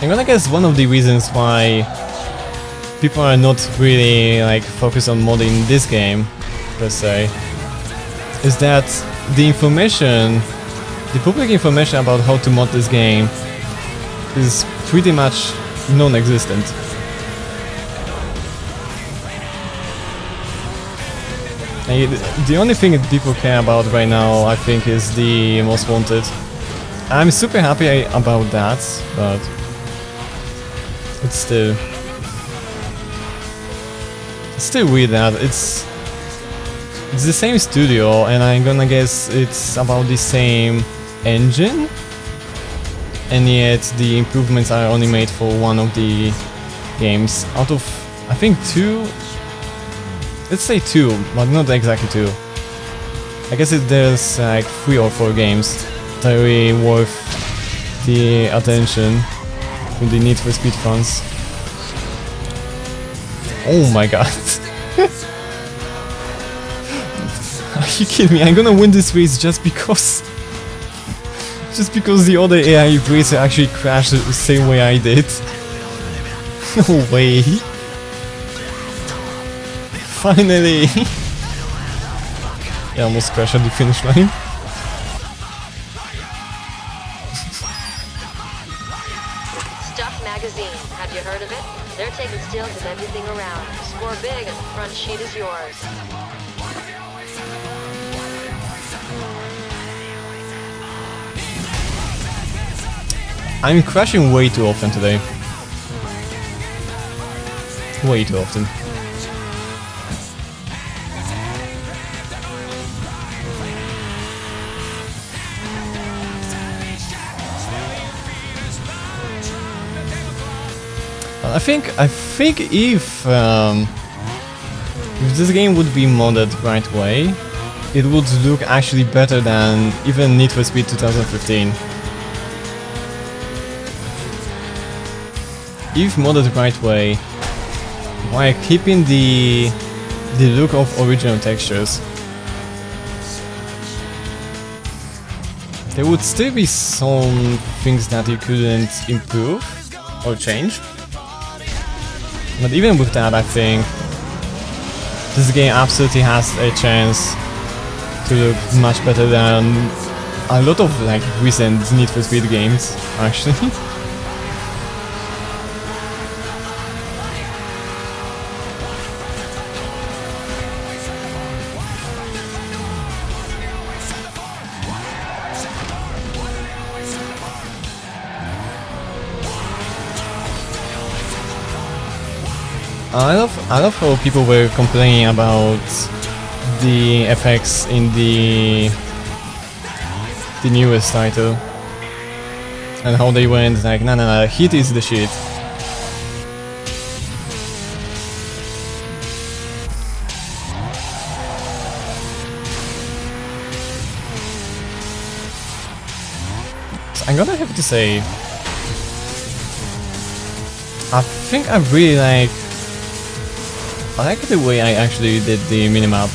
I'm gonna guess one of the reasons why people are not really like focused on modding this game per se is that the information, the public information about how to mod this game is pretty much non-existent. The only thing that people care about right now, I think, is the most wanted. I'm super happy about that, but it's still weird that it's the same studio, and I'm gonna guess it's about the same engine, and yet the improvements are only made for one of the games out of, I think, two. Let's say two, but not exactly two. I guess there's like 3 or 4 games that are really worth the attention from the Need for Speed fans. Oh my god. Are you kidding me? I'm gonna win this race just because... just because the other AI racer actually crashed the same way I did. No way. Finally! I almost crashed at the finish line. Stuff Magazine. Have you heard of it? They're taking stills of everything around. Score big and the front sheet is yours. I'm crashing way too often today. Way too often. I think if this game would be modded right way, it would look actually better than even Need for Speed 2015. If modded right way, while keeping the look of original textures, there would still be some things that you couldn't improve or change. But even with that, I think this game absolutely has a chance to look much better than a lot of like recent Need for Speed games, actually. I love how people were complaining about the effects in the newest title and how they went like, no, Heat is the shit. So I'm gonna have to say, I think I really I like the way I actually did the minimap,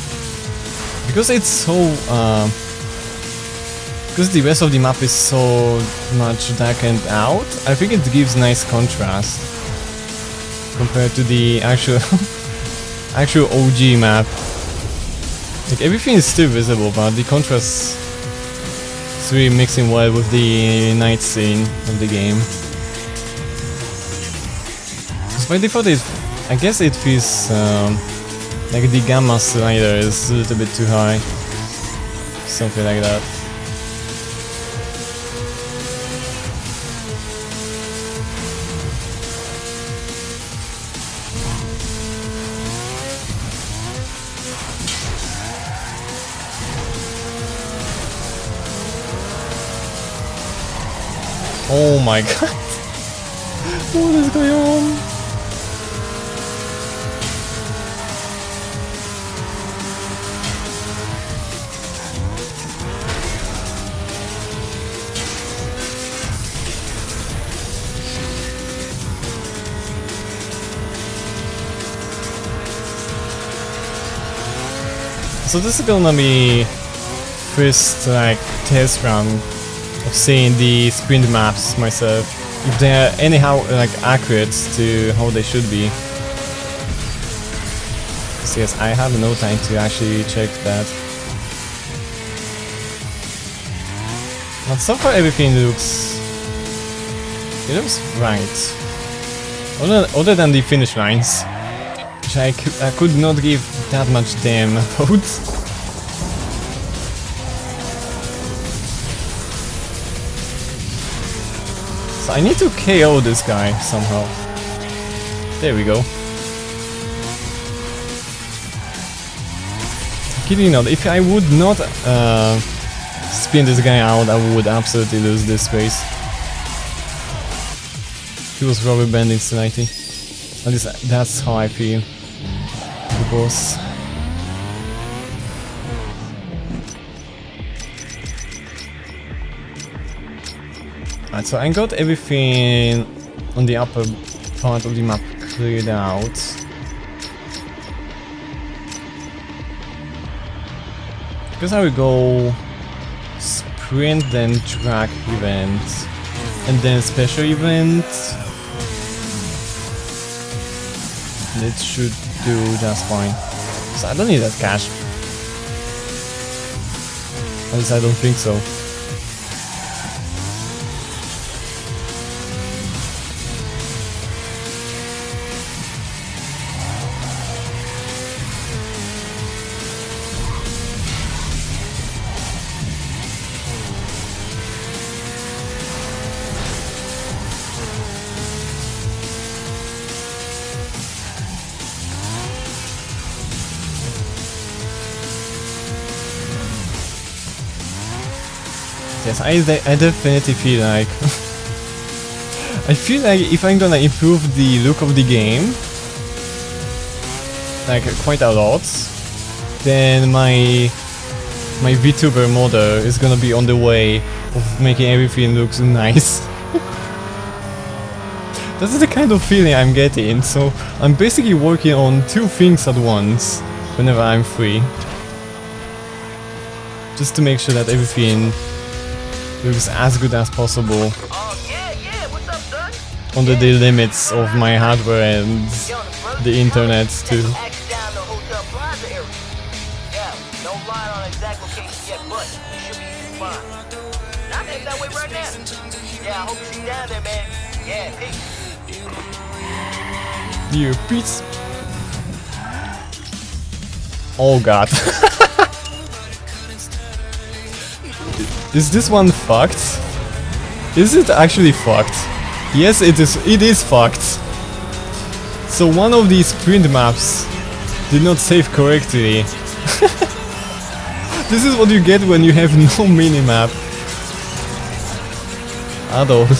because it's so because the rest of the map is so much darkened out. I think it gives nice contrast compared to the actual actual OG map. Like everything is still visible, but the contrast is really mixing well with the night scene of the game. So by default, I guess it feels like the gamma slider is a little bit too high, something like that. Oh my god, what is going on? So this is gonna be first like test run of seeing the sprint maps myself, if they are anyhow like accurate to how they should be. So yes, I have no time to actually check that. But so far everything looks right. Other than the finish lines, which I could not give that much damn about. So I need to KO this guy somehow. There we go. Kidding not, if I would not spin this guy out, I would absolutely lose this race. He was rubber banding slightly. At least that's how I feel. The boss. Alright, so I got everything on the upper part of the map cleared out. Because I will go sprint, then track event, and then special event. And it should do just fine. So I don't need that cash. At least I don't think so. Yes, I definitely feel like I feel like if I'm gonna improve the look of the game like quite a lot, then my VTuber model is gonna be on the way of making everything look nice. That's the kind of feeling I'm getting, so I'm basically working on two things at once whenever I'm free. Just to make sure that everything looks as good as possible. Oh, yeah, what's up, son? under the limits of my hardware and the internet too. You peace. Oh god. Is this one fucked? Is it actually fucked? Yes, it is fucked. So one of these print maps did not save correctly. This is what you get when you have no minimap. Adult.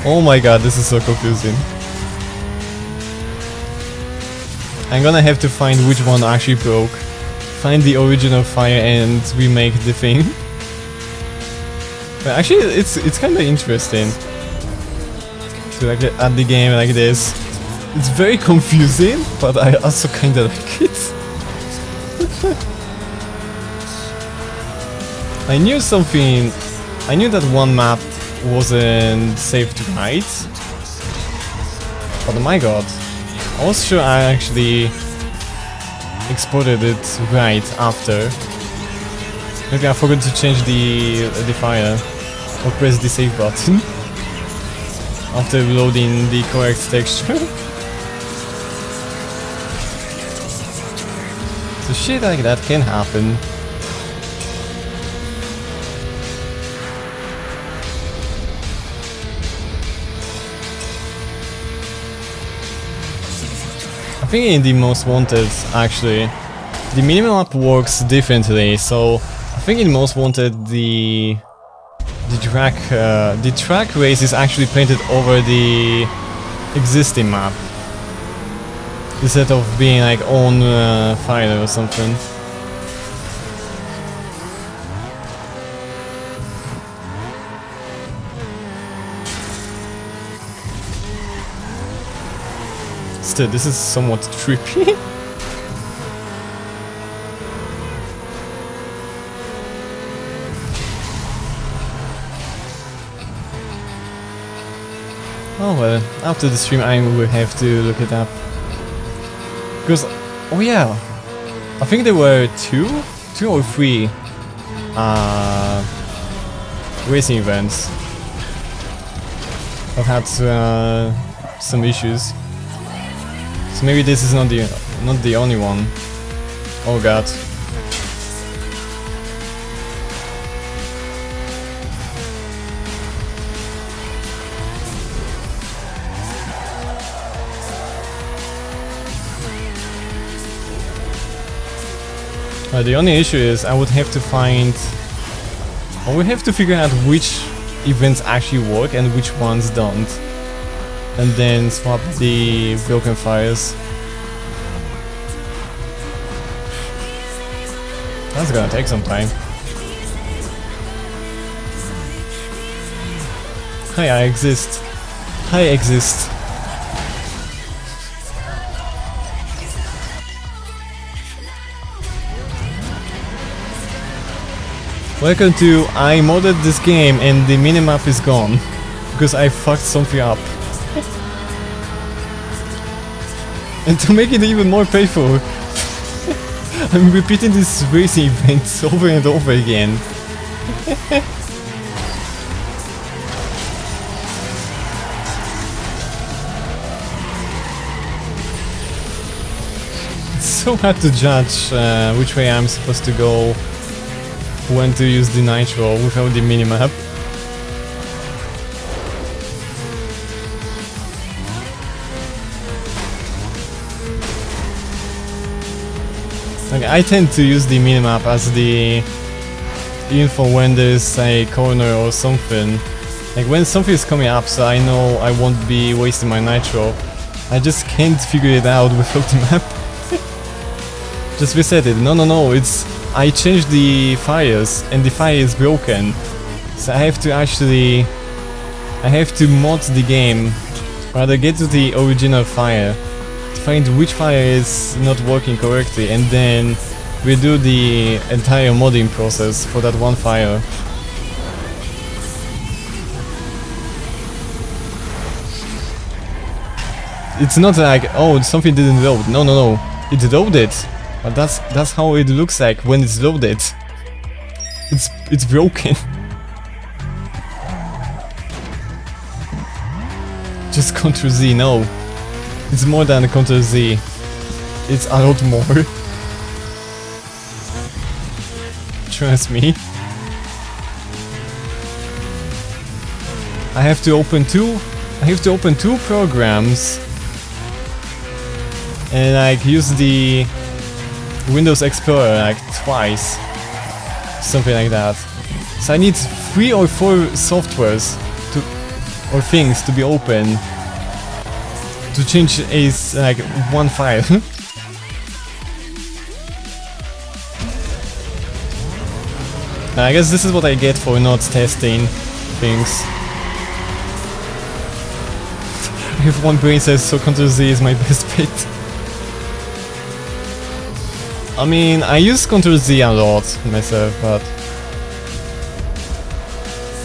Oh my god, this is so confusing. I'm gonna have to find which one actually broke. Find the original fire and remake the thing. But actually, it's kind of interesting to like add the game like this. It's very confusing, but I also kind of like it. I knew something. I knew that one map wasn't saved right, but my god, I was sure I actually exported it right after. Maybe I forgot to change the file or press the save button after loading the correct texture. So shit like that can happen. I think in the Most Wanted, actually, the minimap works differently. So I think in Most Wanted the track race is actually painted over the existing map instead of being like on fire or something. Still, this is somewhat trippy. Oh well, after the stream I will have to look it up. Because, oh yeah, I think there were two or three racing events that had some issues. So maybe this is not the only one. Oh god. The only issue is I would have to figure out which events actually work and which ones don't, and then swap the broken fires. That's gonna take some time. Hi, I exist. I exist. Welcome to I modded this game and the minimap is gone because I fucked something up. And to make it even more painful, I'm repeating this racing event over and over again. It's so hard to judge which way I'm supposed to go, when to use the nitro without the minimap. Okay, I tend to use the minimap as the info when there's a corner or something. Like when something is coming up, so I know I won't be wasting my nitro. I just can't figure it out without the map. Just reset it. No, it's... I changed the fires and the fire is broken. So I have to mod the game, rather get to the original fire, to find which fire is not working correctly, and then redo the entire modding process for that one fire. it's not like, oh, something didn't load. No, no, no. It loaded. But that's how it looks like when it's loaded. It's broken. Just Ctrl Z, no. It's more than Ctrl Z. It's a lot more. Trust me. I have to open two programs and like use the Windows Explorer like twice. Something like that. So I need 3 or 4 softwares or things to be open to change like one file. I guess this is what I get for not testing things. If one brain says so, Ctrl Z is my best bet. I mean, I use Ctrl Z a lot myself, but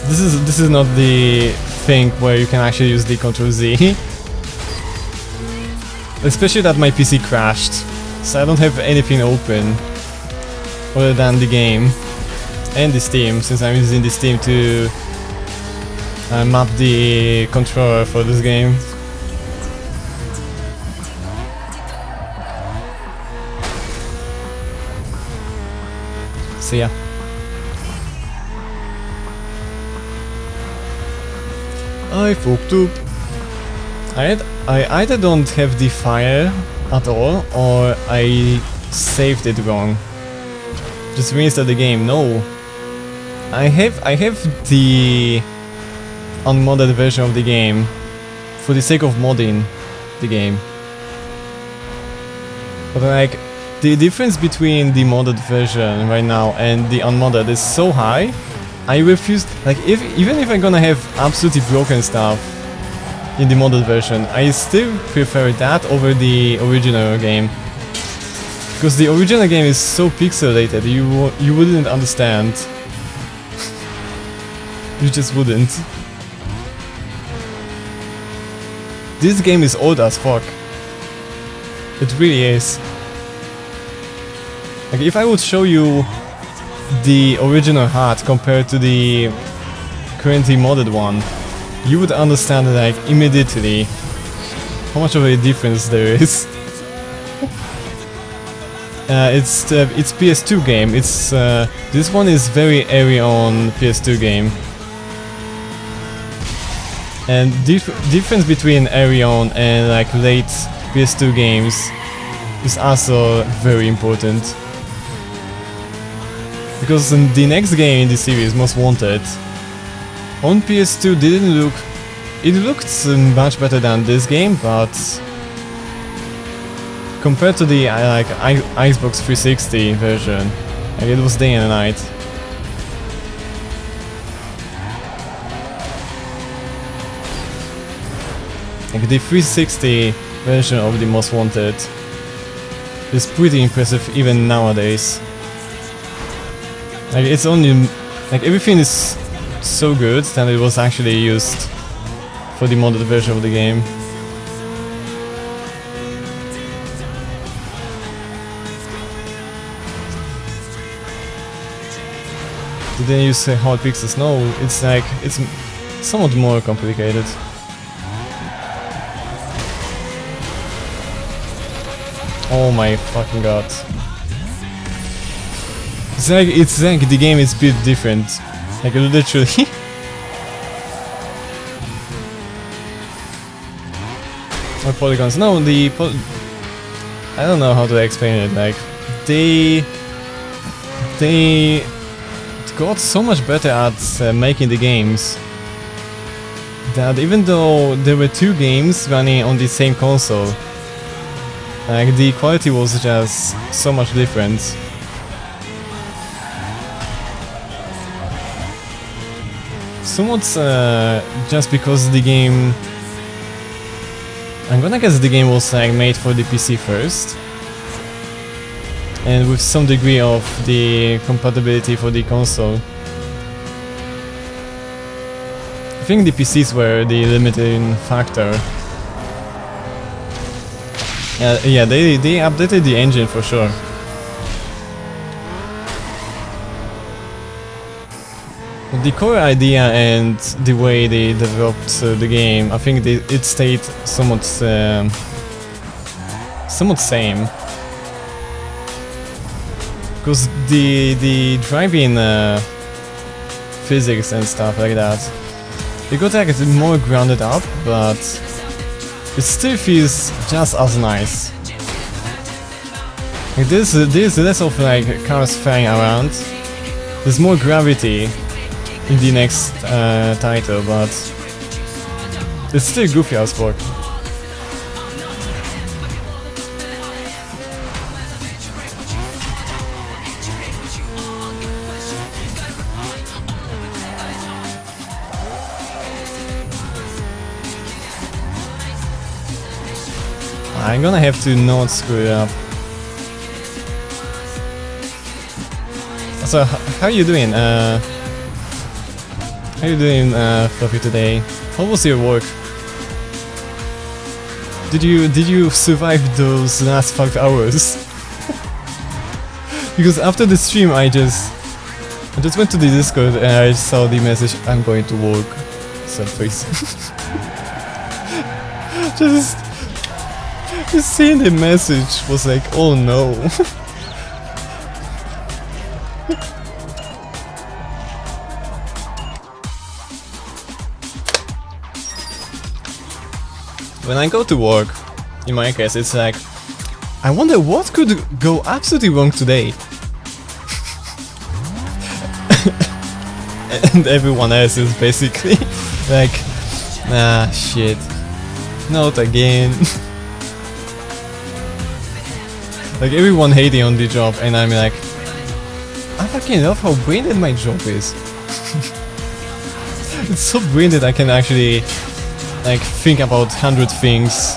this is not the thing where you can actually use the Ctrl Z. Especially that my PC crashed, so I don't have anything open other than the game and the Steam, since I'm using the Steam to map the controller for this game. So yeah. I fucked up. I either don't have the file at all, or I saved it wrong. Just reinstall the game. No. I have the unmodded version of the game for the sake of modding the game. But like, the difference between the modded version right now and the unmodded is so high, I refuse. Like, even if I'm gonna have absolutely broken stuff in the modded version, I still prefer that over the original game. Because the original game is so pixelated, you wouldn't understand. You just wouldn't. This game is old as fuck. It really is. Like, if I would show you the original art compared to the currently modded one, you would understand like immediately how much of a difference there is. It's PS2 game. It's this one is very early on PS2 game, and difference between early on and like late PS2 games is also very important. Because the next game in the series, Most Wanted, on PS2 didn't look... It looked much better than this game, but compared to the like Xbox 360 version, like, it was day and night. Like, the 360 version of the Most Wanted is pretty impressive even nowadays. Like, it's only... like, everything is so good that it was actually used for the modded version of the game. Did they use hard pixels? No, it's like... it's somewhat more complicated. Oh my fucking god. It's like the game is built different. Like, literally. Or polygons. No, I don't know how to explain it. Like, they got so much better at making the games that even though there were 2 games running on the same console, like, the quality was just so much different. Somewhat just because the game... I'm gonna guess the game was like made for the PC first, and with some degree of the compatibility for the console. I think the PCs were the limiting factor. Yeah, they updated the engine for sure. The core idea and the way they developed the game, I think it stayed somewhat same. Because the driving physics and stuff like that, they got like more grounded up, but it still feels just as nice. Like there's less of like cars flying around. There's more gravity in the next title, but it's still goofy as fuck. I'm gonna have to not screw it up. So, how are you doing? How you doing, Fluffy, today? How was your work? Did you survive those last 5 hours? Because after the stream, I just went to the Discord and I saw the message, "I'm going to work." Sad face. just seeing the message was like, oh no. When I go to work, in my case, it's like, I wonder what could go absolutely wrong today. And everyone else is basically like, ah, shit, not again. Like everyone hating on the job, and I'm like, I fucking love how brained my job is. It's so brained that I can actually like think about 100 things,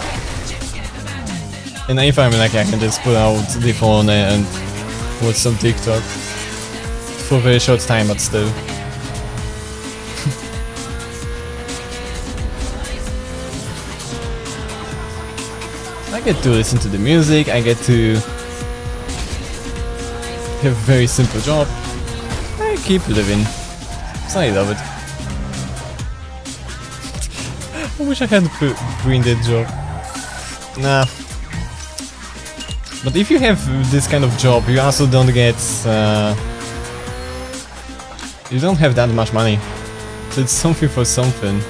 and if I'm like, I can just pull out the phone and watch some TikTok for a very short time, but still. I get to listen to the music, I get to have a very simple job. I keep living, so I love it. I wish I had a brain-dead job. Nah. But if you have this kind of job, you also don't get... you don't have that much money. So it's something for something.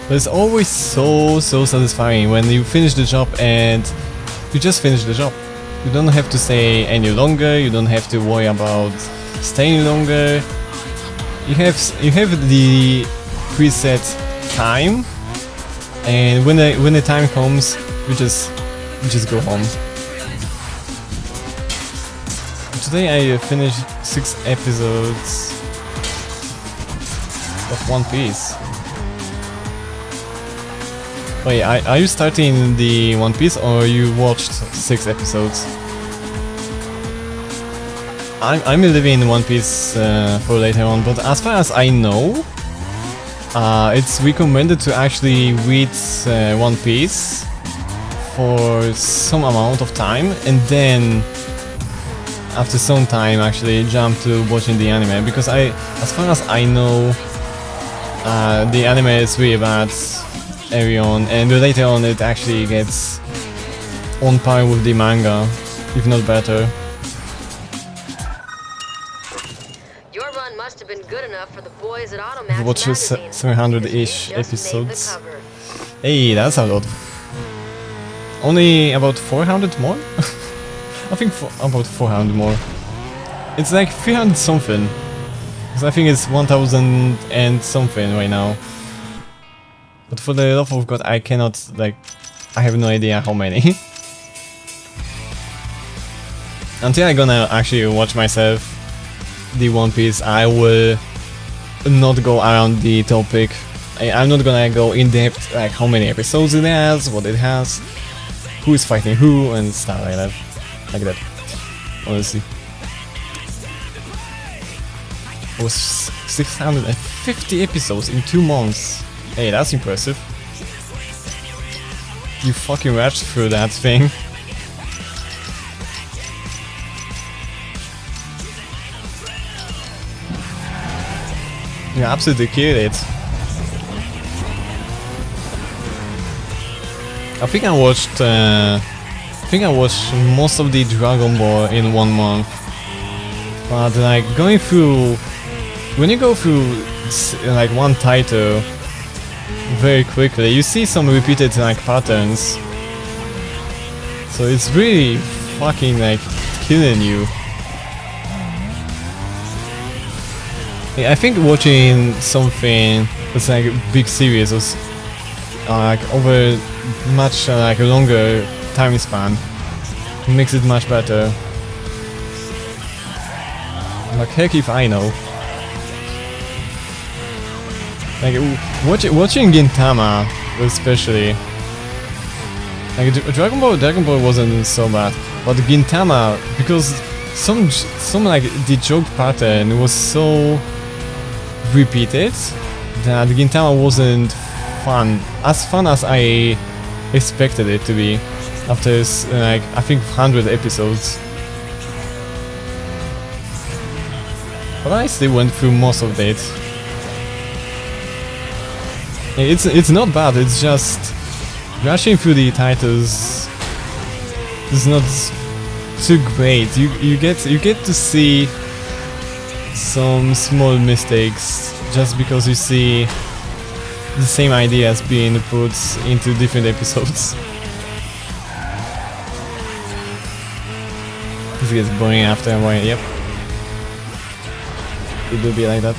But it's always so satisfying when you finish the job and you just finish the job. You don't have to stay any longer, you don't have to worry about staying longer. You have the preset time, and when the time comes, you just go home. Today I finished 6 episodes of One Piece. Wait, are you starting the One Piece or you watched 6 episodes? I'm leaving One Piece for later on, but as far as I know, it's recommended to actually read One Piece for some amount of time, and then after some time actually jump to watching the anime, because as far as I know, the anime is really bad early on, and later on it actually gets on par with the manga, if not better. Your run must have been good enough for the boys at Automax Watch magazine. 700-ish episodes. Hey, that's a lot. Only about 400 more? I think about 400 more. It's like 300 something. Because I think it's 1000 and something right now. But for the love of God, I cannot, like, I have no idea how many. Until I'm gonna actually watch myself the One Piece, I will not go around the topic. I'm not gonna go in depth, like how many episodes it has, what it has, who is fighting who, and stuff like that. Like that, honestly. It was 650 episodes in 2 months. Hey, that's impressive. you fucking rushed through that thing. You absolutely killed it. I think I watched most of the Dragon Ball in 1 month. But like going through, when you go through like one title very quickly, you see some repeated like patterns. So it's really fucking like killing you. I think watching something that's like a big series was like over much like a longer time span makes it much better. Like heck if I know. Like watching Gintama especially. Like Dragon Ball wasn't so bad, but Gintama, because some like the joke pattern was so repeated that Gintama wasn't fun as I expected it to be after like I think 100 episodes. But I still went through most of it. It's not bad, it's just rushing through the titles is not too great. You get to see some small mistakes just because you see the same ideas being put into different episodes. This gets boring after a while, yep. It will be like that.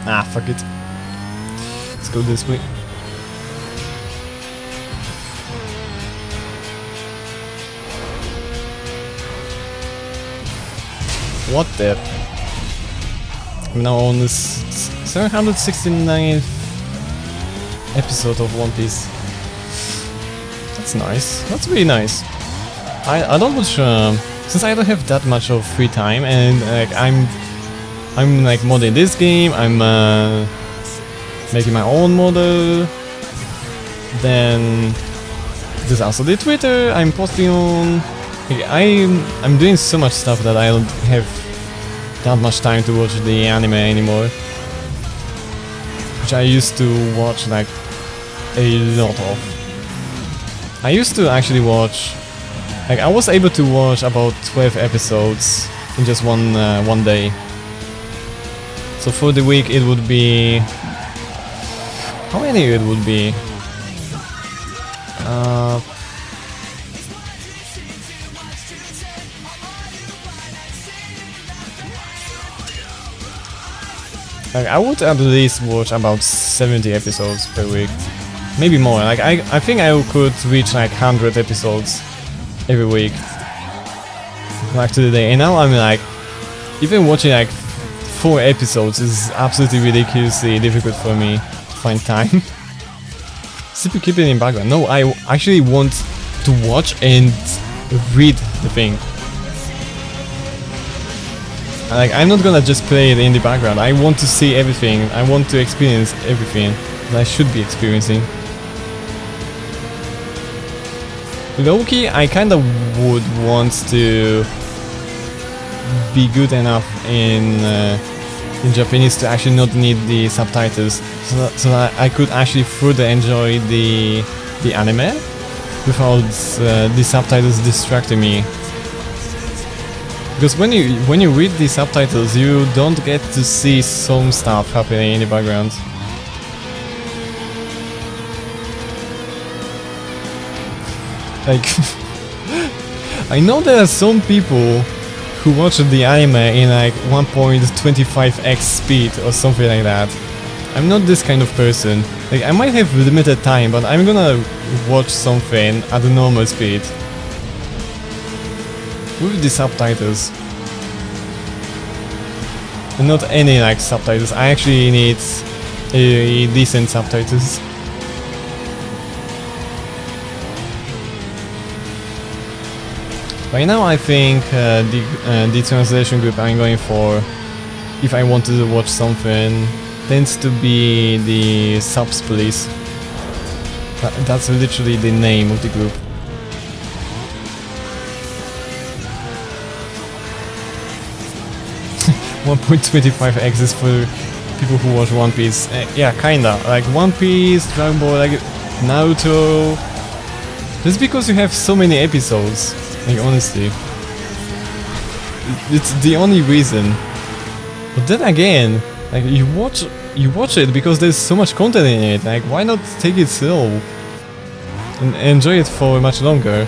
Ah, fuck it. Let's go this way. What the? I'm now on this 769th episode of One Piece. That's nice. That's really nice. I don't watch since I don't have that much of free time, and like I'm like modding this game. I'm making my own model. Then there's also the Twitter I'm posting on. I'm doing so much stuff that I don't have that much time to watch the anime anymore, which I used to watch like a lot of. I used to actually watch, like I was able to watch about 12 episodes in just one day. So for the week it would be, how many it would be? Like I would at least watch about 70 episodes per week, maybe more. Like I think I could reach like 100 episodes every week, like to the day. And now I'm like, even watching like 4 episodes is absolutely ridiculously difficult for me to find time. Simply keep it in background. No, I actually want to watch and read the thing. Like I'm not gonna just play it in the background. I want to see everything. I want to experience everything that I should be experiencing. Low-key, I kinda would want to be good enough in Japanese to actually not need the subtitles, so that I could actually further enjoy the anime without the subtitles distracting me. Because when you read the subtitles, you don't get to see some stuff happening in the background. Like, I know there are some people who watch the anime in like 1.25x speed or something like that. I'm not this kind of person. Like, I might have limited time, but I'm gonna watch something at a normal speed with the subtitles. And not any like subtitles. I actually need decent subtitles. Right now I think the translation group I'm going for, if I want to watch something, tends to be the Subs Police. That's literally the name of the group. .25x is for people who watch One Piece. Yeah, kinda. Like One Piece, Dragon Ball, like Naruto. Just because you have so many episodes. Like honestly. It's the only reason. But then again, like you watch it because there's so much content in it. Like why not take it slow? And enjoy it for much longer.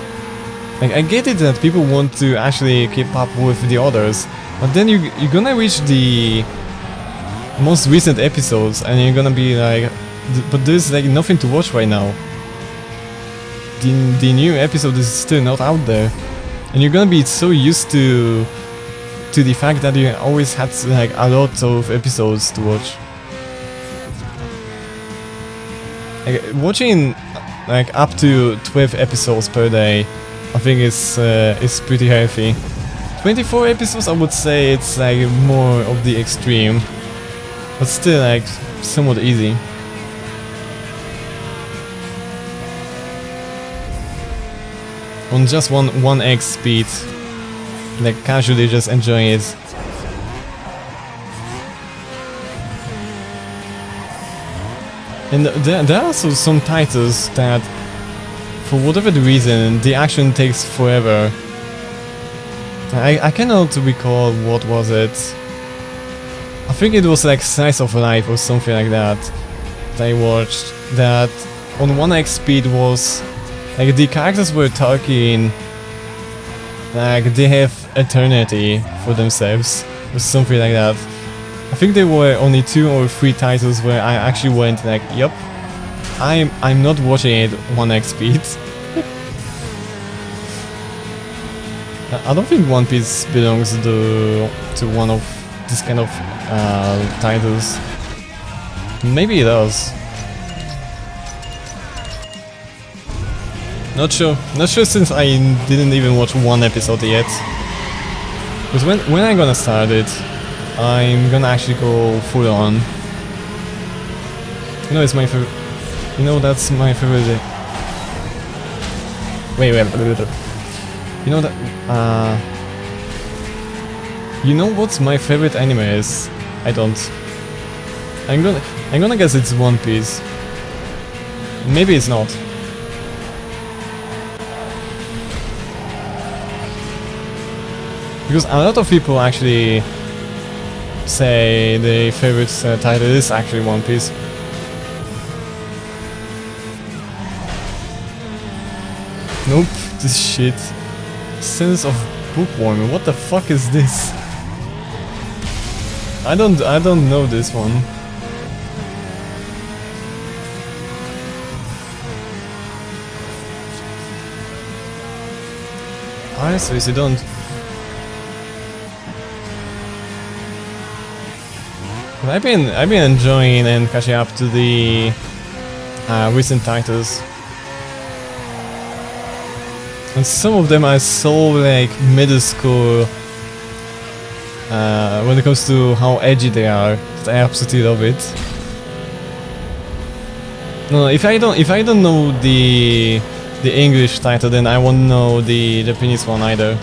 Like I get it that people want to actually keep up with the others. But then you're gonna reach the most recent episodes and you're gonna be like, but there's like nothing to watch right now. The new episode is still not out there. And you're gonna be so used to the fact that you always had like a lot of episodes to watch. Like, watching like up to 12 episodes per day, I think is pretty healthy. 24 episodes, I would say it's like more of the extreme, but still like somewhat easy. On just 1x speed, like casually just enjoying it. And there are also some titles that, for whatever the reason, the action takes forever. I cannot recall what was it. I think it was like Slice of Life or something like that I watched, that on 1x speed was like the characters were talking like they have eternity for themselves or something like that. I think there were only 2 or 3 titles where I actually went like, yup, I'm not watching it 1x speed. I don't think One Piece belongs to one of this kind of titles. Maybe it does. Not sure since I didn't even watch 1 episode yet. Because when I'm gonna start it, I'm gonna actually go full on. You know, it's my favorite. You know, that's my favorite. Wait. You know that. You know what's my favorite anime is? I don't. I'm gonna guess it's One Piece. Maybe it's not. Because a lot of people actually say their favorite title is actually One Piece. Nope, this shit. Sense of bookworm. What the fuck is this? I don't know this one. I seriously don't. I've been enjoying and catching up to the recent titles. And some of them are so like middle school when it comes to how edgy they are. I absolutely love it. No, if I don't know the English title, then I won't know the Japanese one either.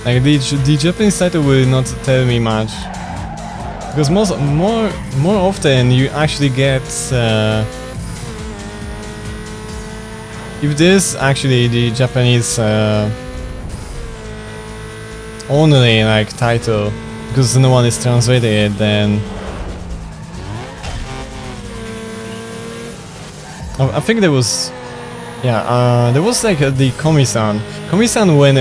Like the Japanese title will not tell me much. Because more often you actually get if there's actually the Japanese only like title, because no one is translating it, then I think there was there was like the Komi-san when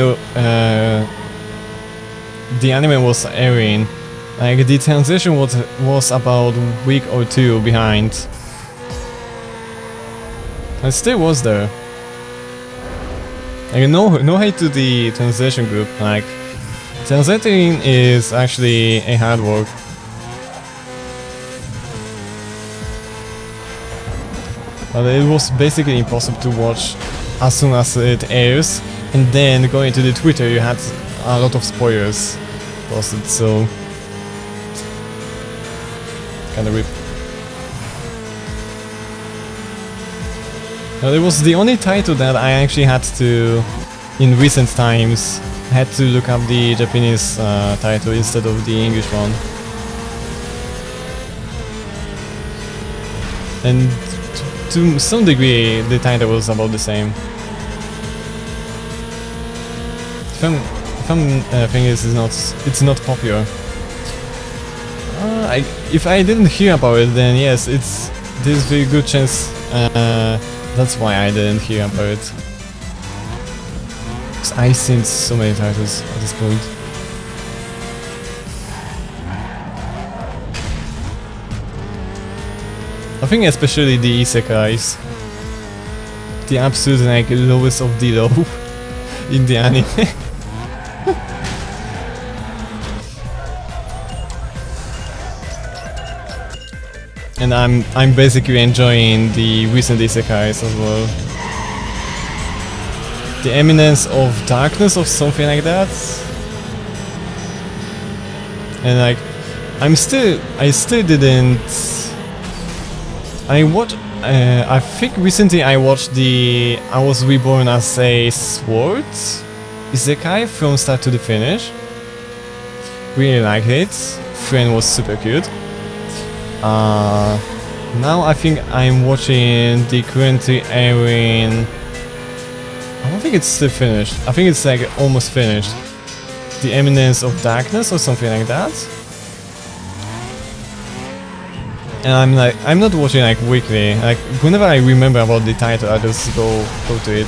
the anime was airing. Like the translation was about a week or 2 behind. It still was there. Like no hate to the translation group. Like translating is actually a hard work. But it was basically impossible to watch as soon as it airs, and then going to the Twitter you had a lot of spoilers posted, so kinda rip. Well, it was the only title that I actually had to, in recent times, had to look up the Japanese title instead of the English one. And to some degree, the title was about the same. If I'm thinking it's not popular. If I didn't hear about it, then yes, there's a very good chance that's why I didn't hear about it. Because I've seen so many titles at this point. I think especially the isekais. The absolute like lowest of the low in the anime. And I'm basically enjoying the recent isekais as well. The Eminence of Darkness or something like that. And like I still didn't. I think recently I watched the I Was Reborn as a Sword isekai from start to the finish. Really liked it. Friend was super cute. Now I think I'm watching the currently airing. I don't think it's still finished. I think it's like almost finished. The Eminence of Darkness or something like that. And I'm not watching like weekly. Like whenever I remember about the title, I just go to it.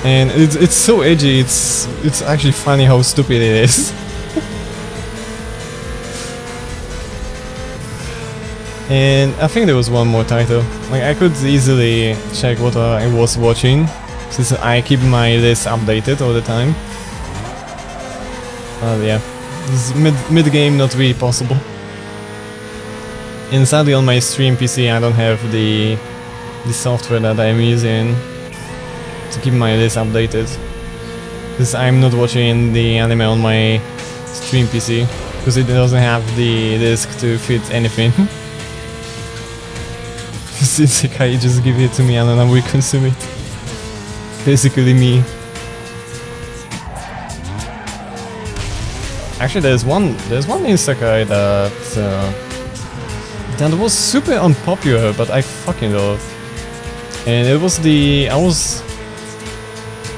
And it's so edgy. It's actually funny how stupid it is. And I think there was one more title. Like I could easily check what I was watching, since I keep my list updated all the time. Yeah, this mid game not really possible. And sadly on my stream PC I don't have the software that I'm using to keep my list updated. Because I'm not watching the anime on my stream PC, because it doesn't have the disk to fit anything. Since Isekai just give it to me and then I will consume it. Basically me. Actually there's one Isekai that was super unpopular, but I fucking love. And it was the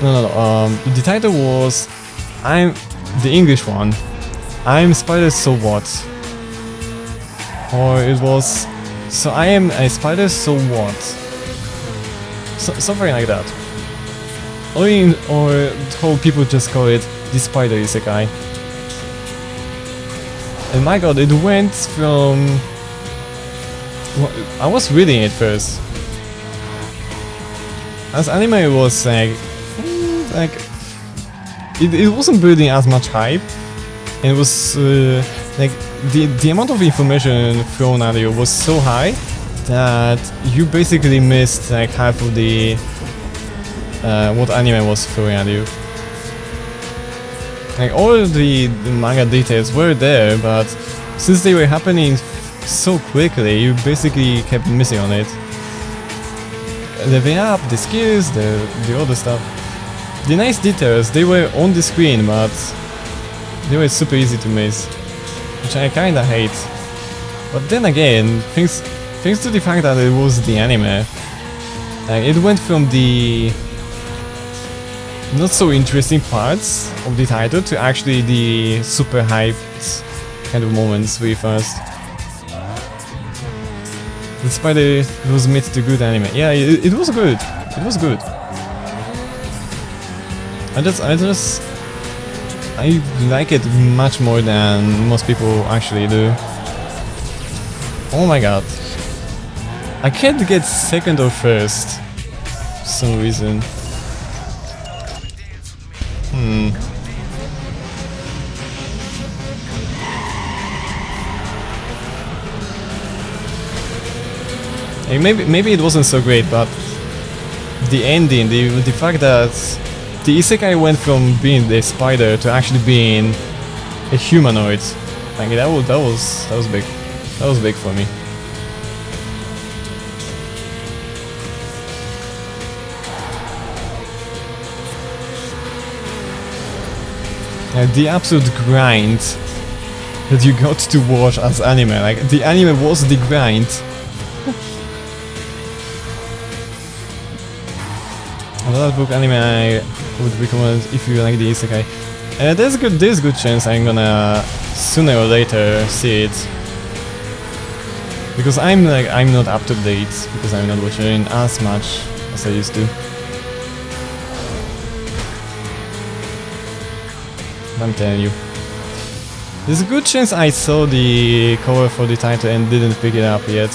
the title was the English one. I'm Spider So What? Or it was So I Am a Spider So What? Something like that. Or how people just call it the Spider Isekai. And my god, it went from... I was reading it first. As anime was like it wasn't building as much hype. It was like the amount of information thrown at you was so high that you basically missed like half of the what anime was throwing at you. Like all the manga details were there, but since they were happening so quickly, you basically kept missing on it. Leveling up, the skills, the other stuff. The nice details, they were on the screen, but they were super easy to miss, which I kinda hate. But then again, thanks to the fact that it was the anime, it went from the not so interesting parts of the title to actually the super hyped kind of moments really fast. The Spider was made to good anime. Yeah, it was good. It was good. I like it much more than most people actually do. Oh my god. I can't get second or first for some reason. Like maybe it wasn't so great, but the ending, the fact that the isekai went from being the spider to actually being a humanoid, like that was big. That was big for me. The absolute grind that you got to watch as anime, like the anime was the grind. Another book anime I would recommend if you like the isekai. There's a good chance I'm gonna sooner or later see it, because I'm not up to date, because I'm not watching as much as I used to. I'm telling you, there's a good chance I saw the cover for the title and didn't pick it up yet,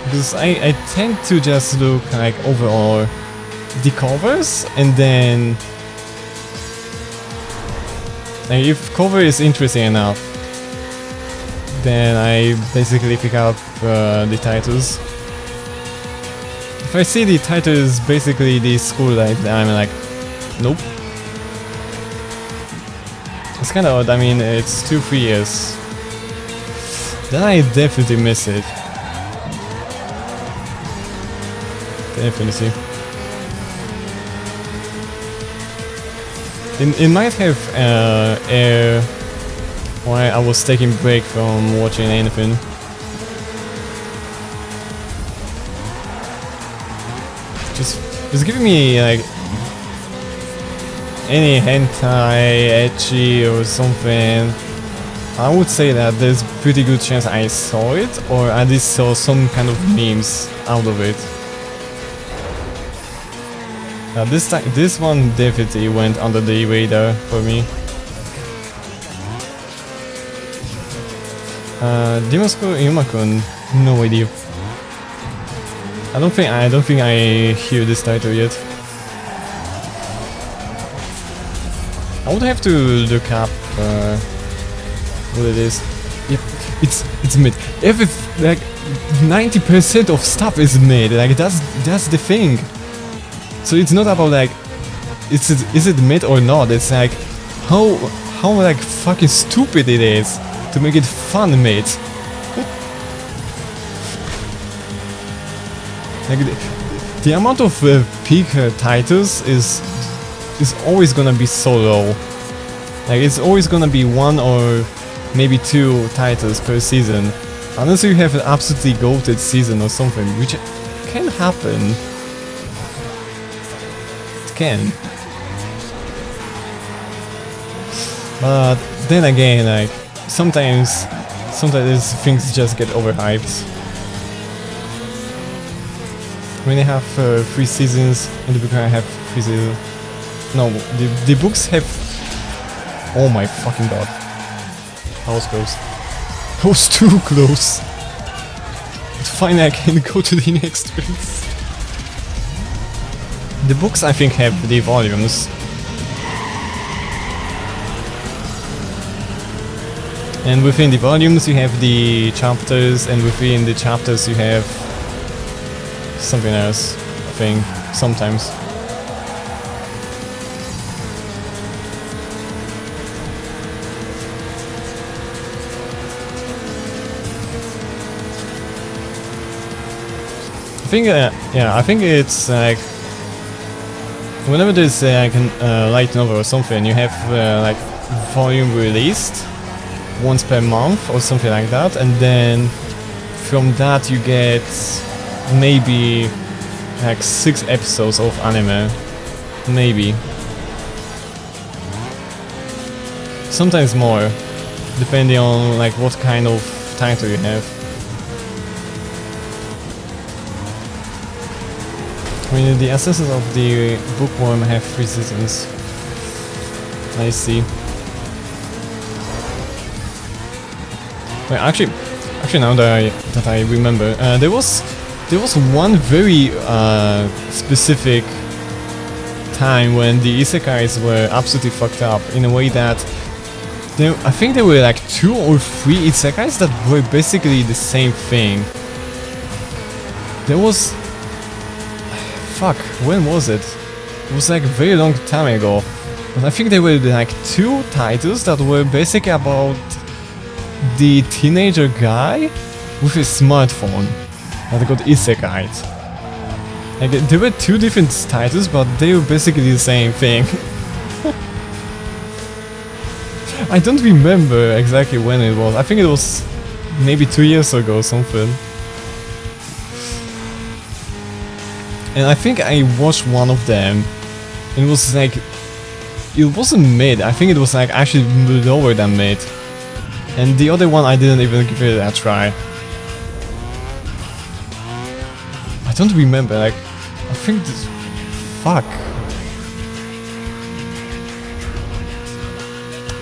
because I tend to just look like overall the covers, and then like, if cover is interesting enough, then I basically pick up the titles. If I see the title is basically the school life, then I'm like, nope. It's kinda odd, I mean, it's 2-3 years. Then I definitely miss it. Definitely. It might have air while I was taking a break from watching anything. Just giving me like any hentai, ecchi or something. I would say that there's pretty good chance I saw it, or at least saw some kind of memes out of it. This one definitely went under the radar for me. Demon School Yuma-kun, no idea. I don't think I hear this title yet. I would have to look up what it is. Yep, it's mid. Like 90% of stuff is mid. Like that's the thing. So it's not about like, is it mid or not? It's like how like fucking stupid it is to make it fun mid. Like the amount of peak titles is always gonna be so low. Like it's always gonna be 1 or maybe 2 titles per season, unless you have an absolutely goated season or something, which can happen. Can. But then again, like sometimes things just get overhyped. When they have 3 seasons, and the book I have 3 seasons. No, the books have. Oh my fucking god! That was close. That was too close. But finally, I can go to the next place. The books, I think, have the volumes. And within the volumes you have the chapters, and within the chapters you have something else, I think, sometimes. I think it's like whenever there's like a light novel or something, you have like volume released once per month or something like that, and then from that you get maybe like 6 episodes of anime, maybe. Sometimes more, depending on like what kind of title you have. I mean, the Assassins of the Bookworm have 3 seasons. I see. Wait, actually, now that I remember, there was one very specific time when the isekais were absolutely fucked up in a way that I think there were like 2 or 3 isekais that were basically the same thing. There was... Fuck, when was it? It was like a very long time ago. And I think there were like 2 titles that were basically about the teenager guy with a smartphone that got isekai'd. Like, there were 2 different titles, but they were basically the same thing. I don't remember exactly when it was. I think it was maybe 2 years ago or something. And I think I watched one of them. And it was like... It wasn't mid, I think it was like actually lower than mid. And the other one I didn't even give it a try. I don't remember, like... I think this... Fuck.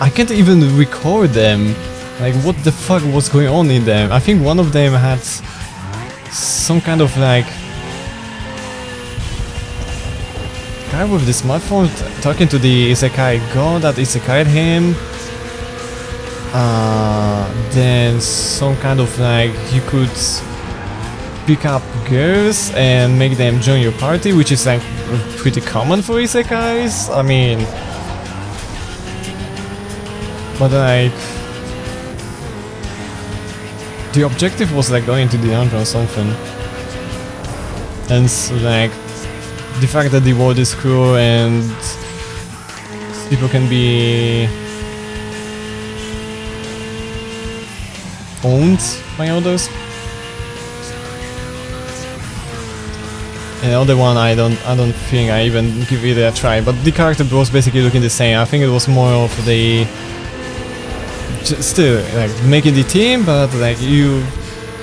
I can't even record them. Like, what the fuck was going on in them? I think one of them had some kind of like... guy with the smartphone talking to the isekai god that isekai'd him. Then some kind of like you could pick up girls and make them join your party, which is like pretty common for isekais. I mean, but like the objective was like going to the dungeon or something, and so, like the fact that the world is cruel and people can be owned by others. And the other one I don't think I even give it a try, but the character was basically looking the same. I think it was more of the still like making the team, but like you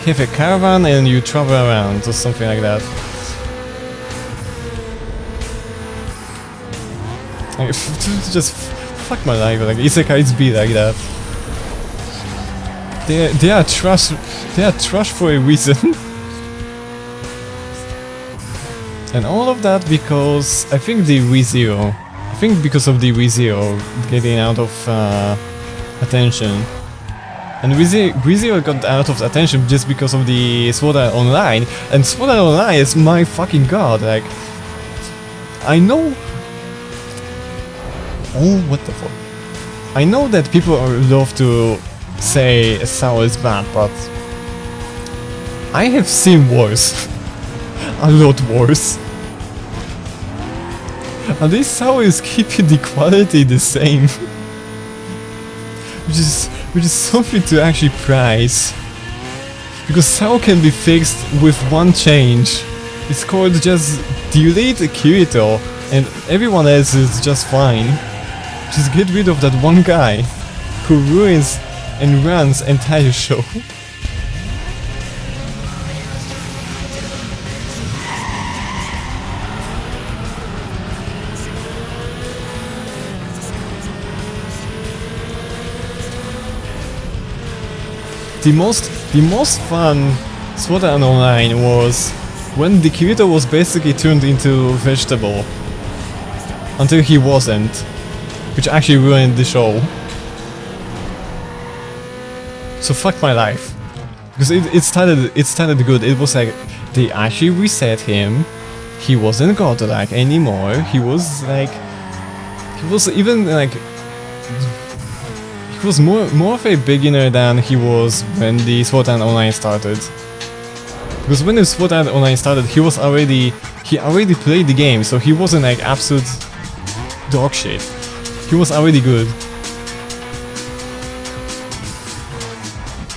have a caravan and you travel around or something like that. Like, just fuck my life, like isekais be like that. They are trash. They are trash for a reason. And all of that because I think the ReZero. I think because of the ReZero getting out of attention. And ReZero got out of attention just because of the Sword Art Online. And Sword Art Online is my fucking god. Like, I know. Oh, what the fuck? I know that people love to say SAO is bad, but I have seen worse. A lot worse. At least SAO is keeping the quality the same. which is something to actually prize. Because SAO can be fixed with one change. It's called just delete Kirito and everyone else is just fine. Just get rid of that one guy who ruins and runs entire show. The most fun Sword Art Online was when the Kirito was basically turned into a vegetable. Until he wasn't. Which actually ruined the show. So fuck my life. Because it started good. It was like they actually reset him. He wasn't godlike anymore. He was like he was more of a beginner than he was when the Sword Art Online started. Because when the Sword Art Online started, he already played the game, so he wasn't like absolute dog shit. He was already good.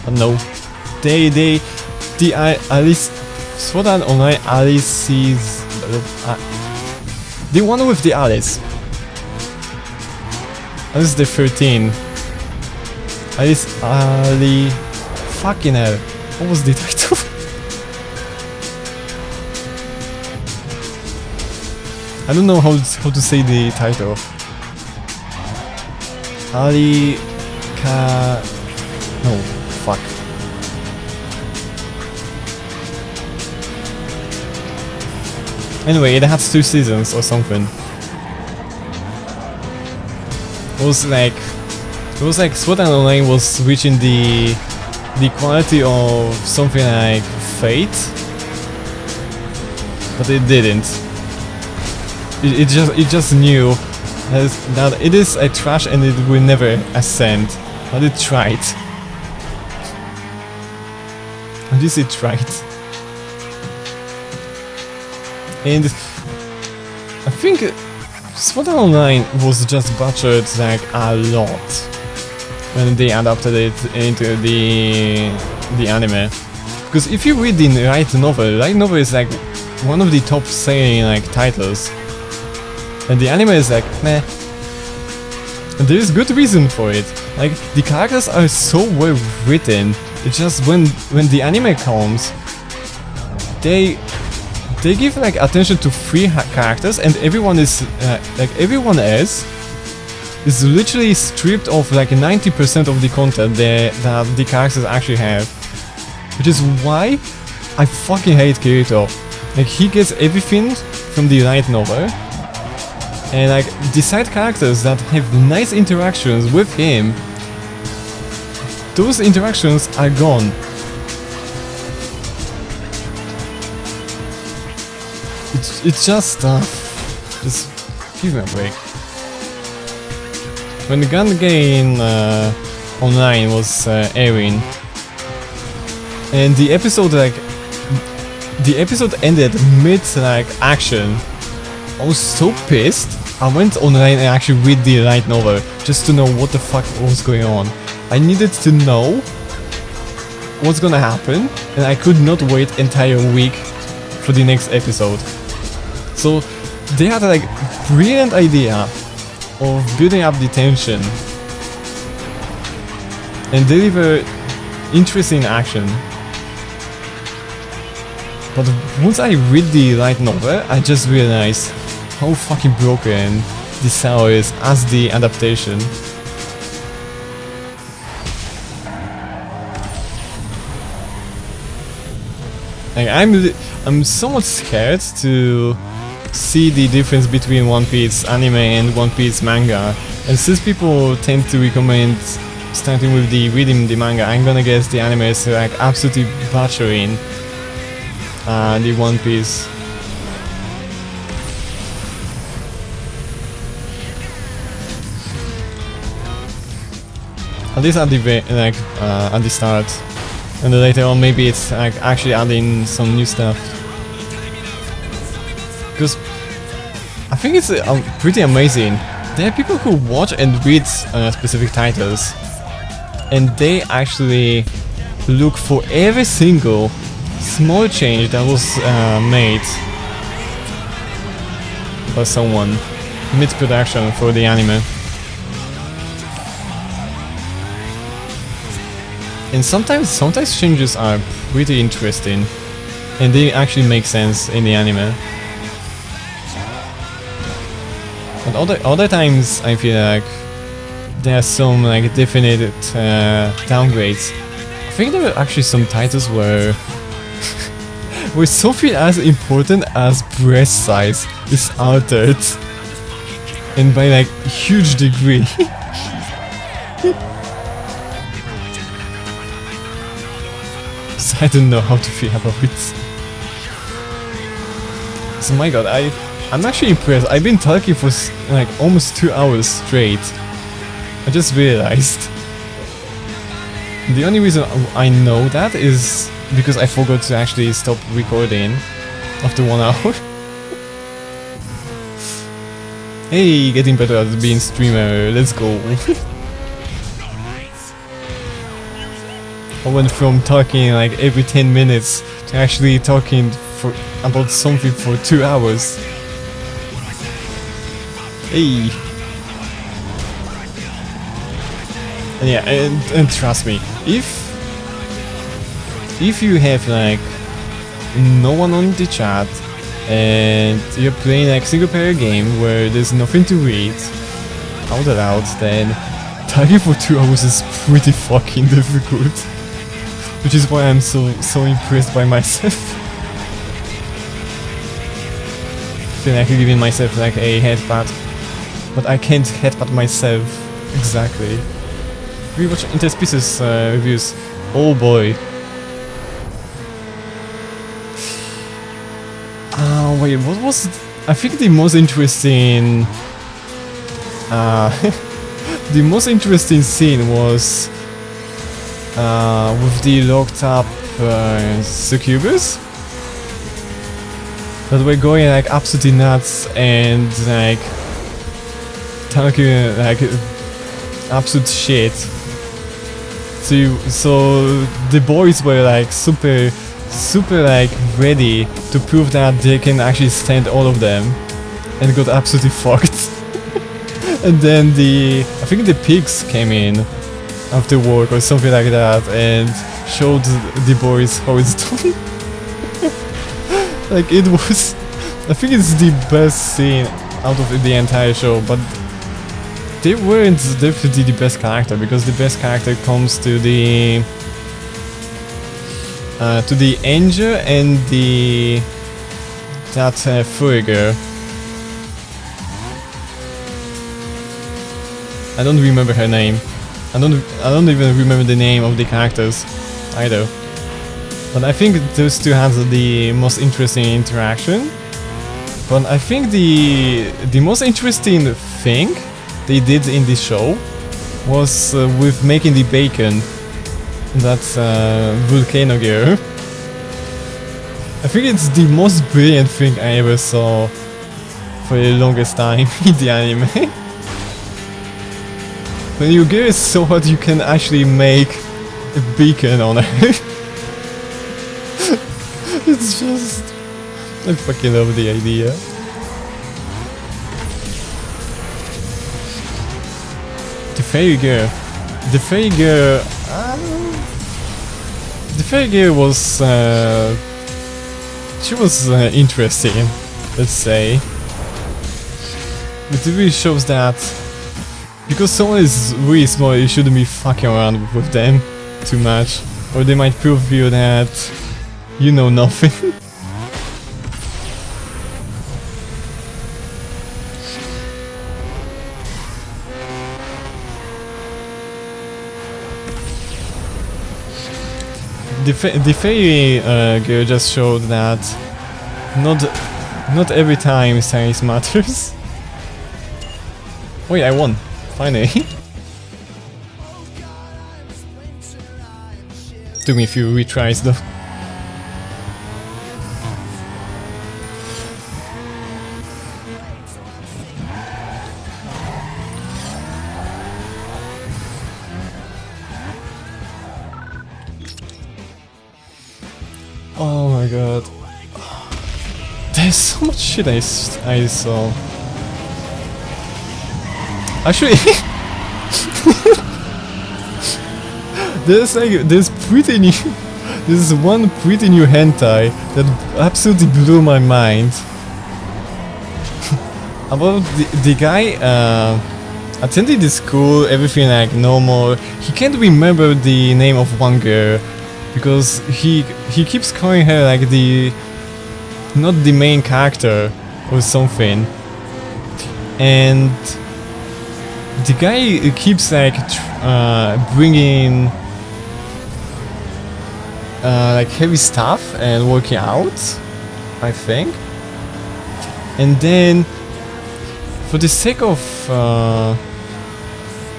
But no. Alice Sword Art Online Alice sees the one with the Alice. Alice the 13. Ali fucking hell. What was the title? I don't know how to say the title. No, fuck. Anyway, it had 2 seasons or something. It was like Sword Art Online was reaching the quality of something like Fate. but it didn't. It just knew that it is a trash and it will never ascend, but it tried. At least it tried. And I think Sword Art Online was just butchered like a lot when they adapted it into the anime. Because if you read the light novel is like one of the top selling like titles, and the anime is like meh. And there is good reason for it. Like the characters are so well written. It's just when the anime comes, they give like attention to 3 characters, and everyone is like everyone else is literally stripped of like 90% of the content that the characters actually have. Which is why I fucking hate Kirito. Like he gets everything from the light novel, and like the side characters that have nice interactions with him, those interactions are gone. It's just give me a break. When the Gun Game Online was airing, and the episode ended mid like action, I was so pissed. I went online and actually read the light novel just to know what the fuck was going on. I needed to know what's gonna happen, and I could not wait entire week for the next episode. So they had a like brilliant idea of building up the tension and deliver interesting action. But once I read the light novel, I just realized how fucking broken the cell is as the adaptation. Like I'm somewhat scared to see the difference between One Piece anime and One Piece manga, and since people tend to recommend starting with reading the manga, I'm gonna guess the anime is like absolutely butchering the One Piece. At least at the start, and then later on maybe it's like actually adding some new stuff. Because I think it's pretty amazing. There are people who watch and read specific titles, and they actually look for every single small change that was made by someone mid-production for the anime. And sometimes changes are pretty interesting, and they actually make sense in the anime. But other times I feel like there are some like definite downgrades. I think there were actually some titles where something as important as breast size is altered, and by like huge degree. So I don't know how to feel about it. So my god, I'm actually impressed. I've been talking for like almost 2 hours straight. I just realized. The only reason I know that is because I forgot to actually stop recording after 1 hour. Hey, getting better at being streamer, let's go. I went from talking like every 10 minutes to actually talking about something for 2 hours. Hey. And yeah, and trust me, if you have like no one on the chat and you're playing like single player game where there's nothing to read out loud, then talking for 2 hours is pretty fucking difficult. Which is why I'm so impressed by myself. I feel like giving myself like a headbutt, but I can't headbutt myself exactly. Rewatch interspecies reviews. Oh boy. Wait, what was... I think the most interesting... the most interesting scene was... with the locked up succubus that were going like absolutely nuts and like talking like absolute shit. So the boys were like super like ready to prove that they can actually stand all of them, and got absolutely fucked. And then I think the pigs came in after work or something like that and showed the boys how it's done. Like it was... I think it's the best scene out of the entire show, but they weren't definitely the best character, because the best character comes to the Angel and that furry girl. I don't remember her name. I don't even remember the name of the characters either. But I think those two had the most interesting interaction. But I think the most interesting thing they did in this show was with making the bacon. That volcano girl. I think it's the most brilliant thing I ever saw for the longest time in the anime. When your girl is so hot, you can actually make a beacon on her. It's just... I fucking love the idea. The fairy girl. The fairy girl... the fairy girl was... she was interesting, let's say. It really shows that because someone is really small, you shouldn't be fucking around with them too much, or they might prove you that you know nothing. The fairy girl just showed that not every time size matters. Wait, I won. Finally. Took me a few retries though. Oh my god. There's so much shit I saw. Actually, there's pretty new. There's one pretty new hentai that absolutely blew my mind. About the guy attending the school, everything like normal. He can't remember the name of one girl because he keeps calling her like not the main character or something, and the guy keeps like bringing like heavy stuff and working out, I think, and then for the sake of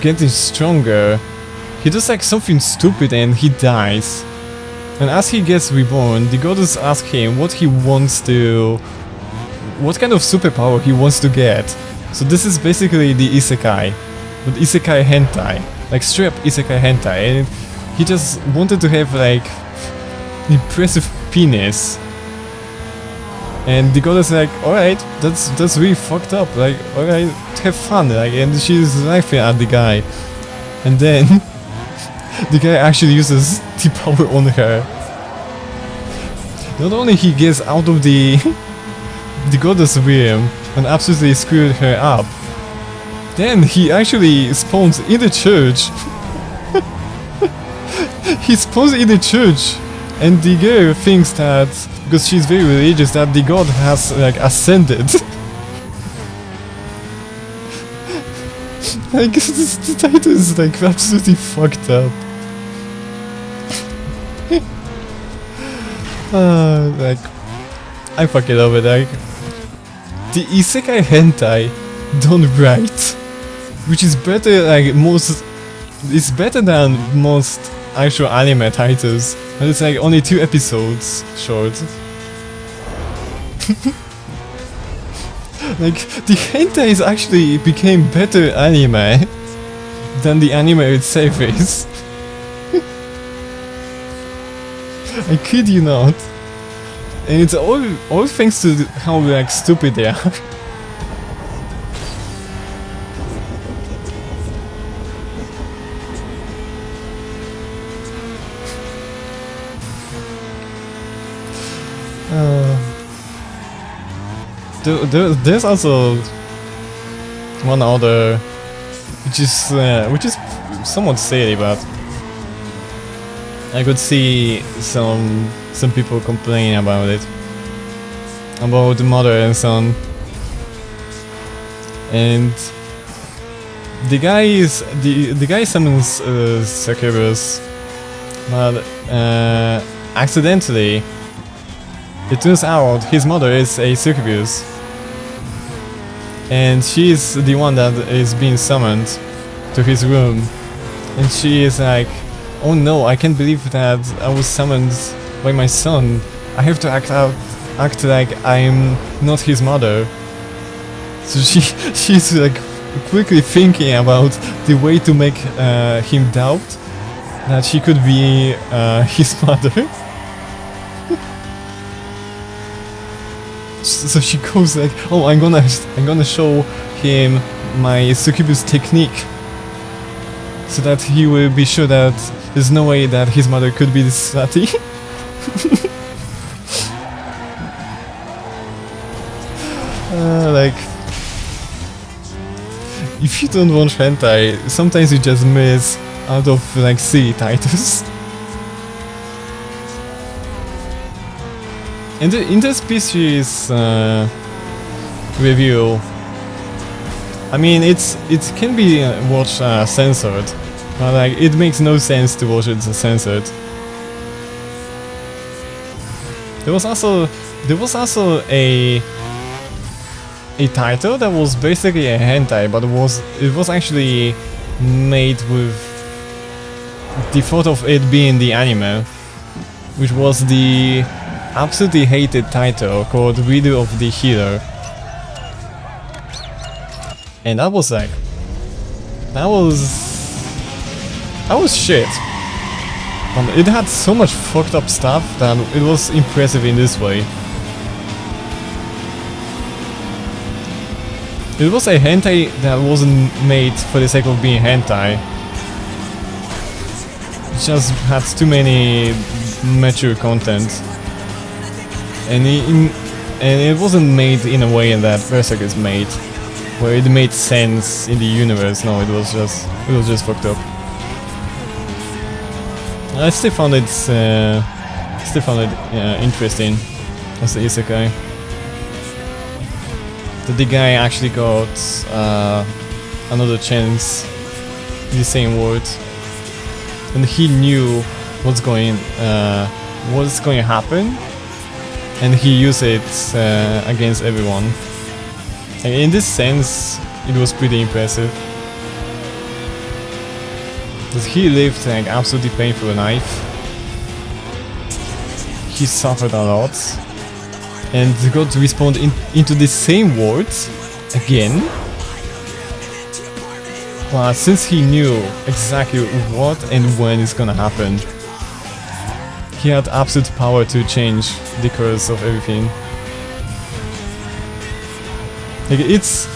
getting stronger, he does like something stupid and he dies. And as he gets reborn, the goddess asks him what kind of superpower he wants to get. So this is basically the isekai, but isekai hentai, like straight up isekai hentai, and he just wanted to have like impressive penis. And the goddess is like, alright, that's really fucked up, like, alright, have fun, like, and she's laughing at the guy. And then the guy actually uses the power on her. Not only he gets out of the goddess realm and absolutely screwed her up, then he actually spawns in the church. He spawns in the church, and the girl thinks that, because she's very religious, that the god has like ascended. Like, the title is like absolutely fucked up. Like, I fucking love it. Like the isekai hentai done right, which is better. Like most, it's better than most actual anime titles. And it's like only 2 episodes short. Like the hentai is actually became better anime than the anime itself is. I kid you not. And it's all thanks to how like stupid they are. There's also one other, which is somewhat silly, but I could see some people complaining about it, about the mother and son, and the guy summons succubus, but accidentally. It turns out his mother is a succubus, and she's the one that is being summoned to his room, and she is like, oh no, I can't believe that I was summoned by my son. I have to act like I'm not his mother. So she's like quickly thinking about the way to make him doubt that she could be his mother. So she goes like, oh, I'm gonna show him my succubus technique, so that he will be sure that there's no way that his mother could be this slutty. Like, if you don't watch hentai, sometimes you just miss out of like silly titles. In the interspecies review, I mean it can be watched censored, but like it makes no sense to watch it censored. There was also a title that was basically a hentai, but it was actually made with the thought of it being the anime, which was the absolutely hated title called Redo of the Healer. And that was like, that was shit. It had so much fucked up stuff that it was impressive in this way. It was a hentai that wasn't made for the sake of being hentai. It just had too many mature content. And it wasn't made in a way that Berserk is made, where it made sense in the universe. No, it was just fucked up. I still found it interesting as the isekai. That the guy actually got another chance in the same world, and he knew what's going to happen. And he used it against everyone. And in this sense, it was pretty impressive. Because he lived like absolutely painful life. He suffered a lot, and got to respawn into the same world again. But since he knew exactly what and when it's gonna happen, he had absolute power to change the course of everything. Like it's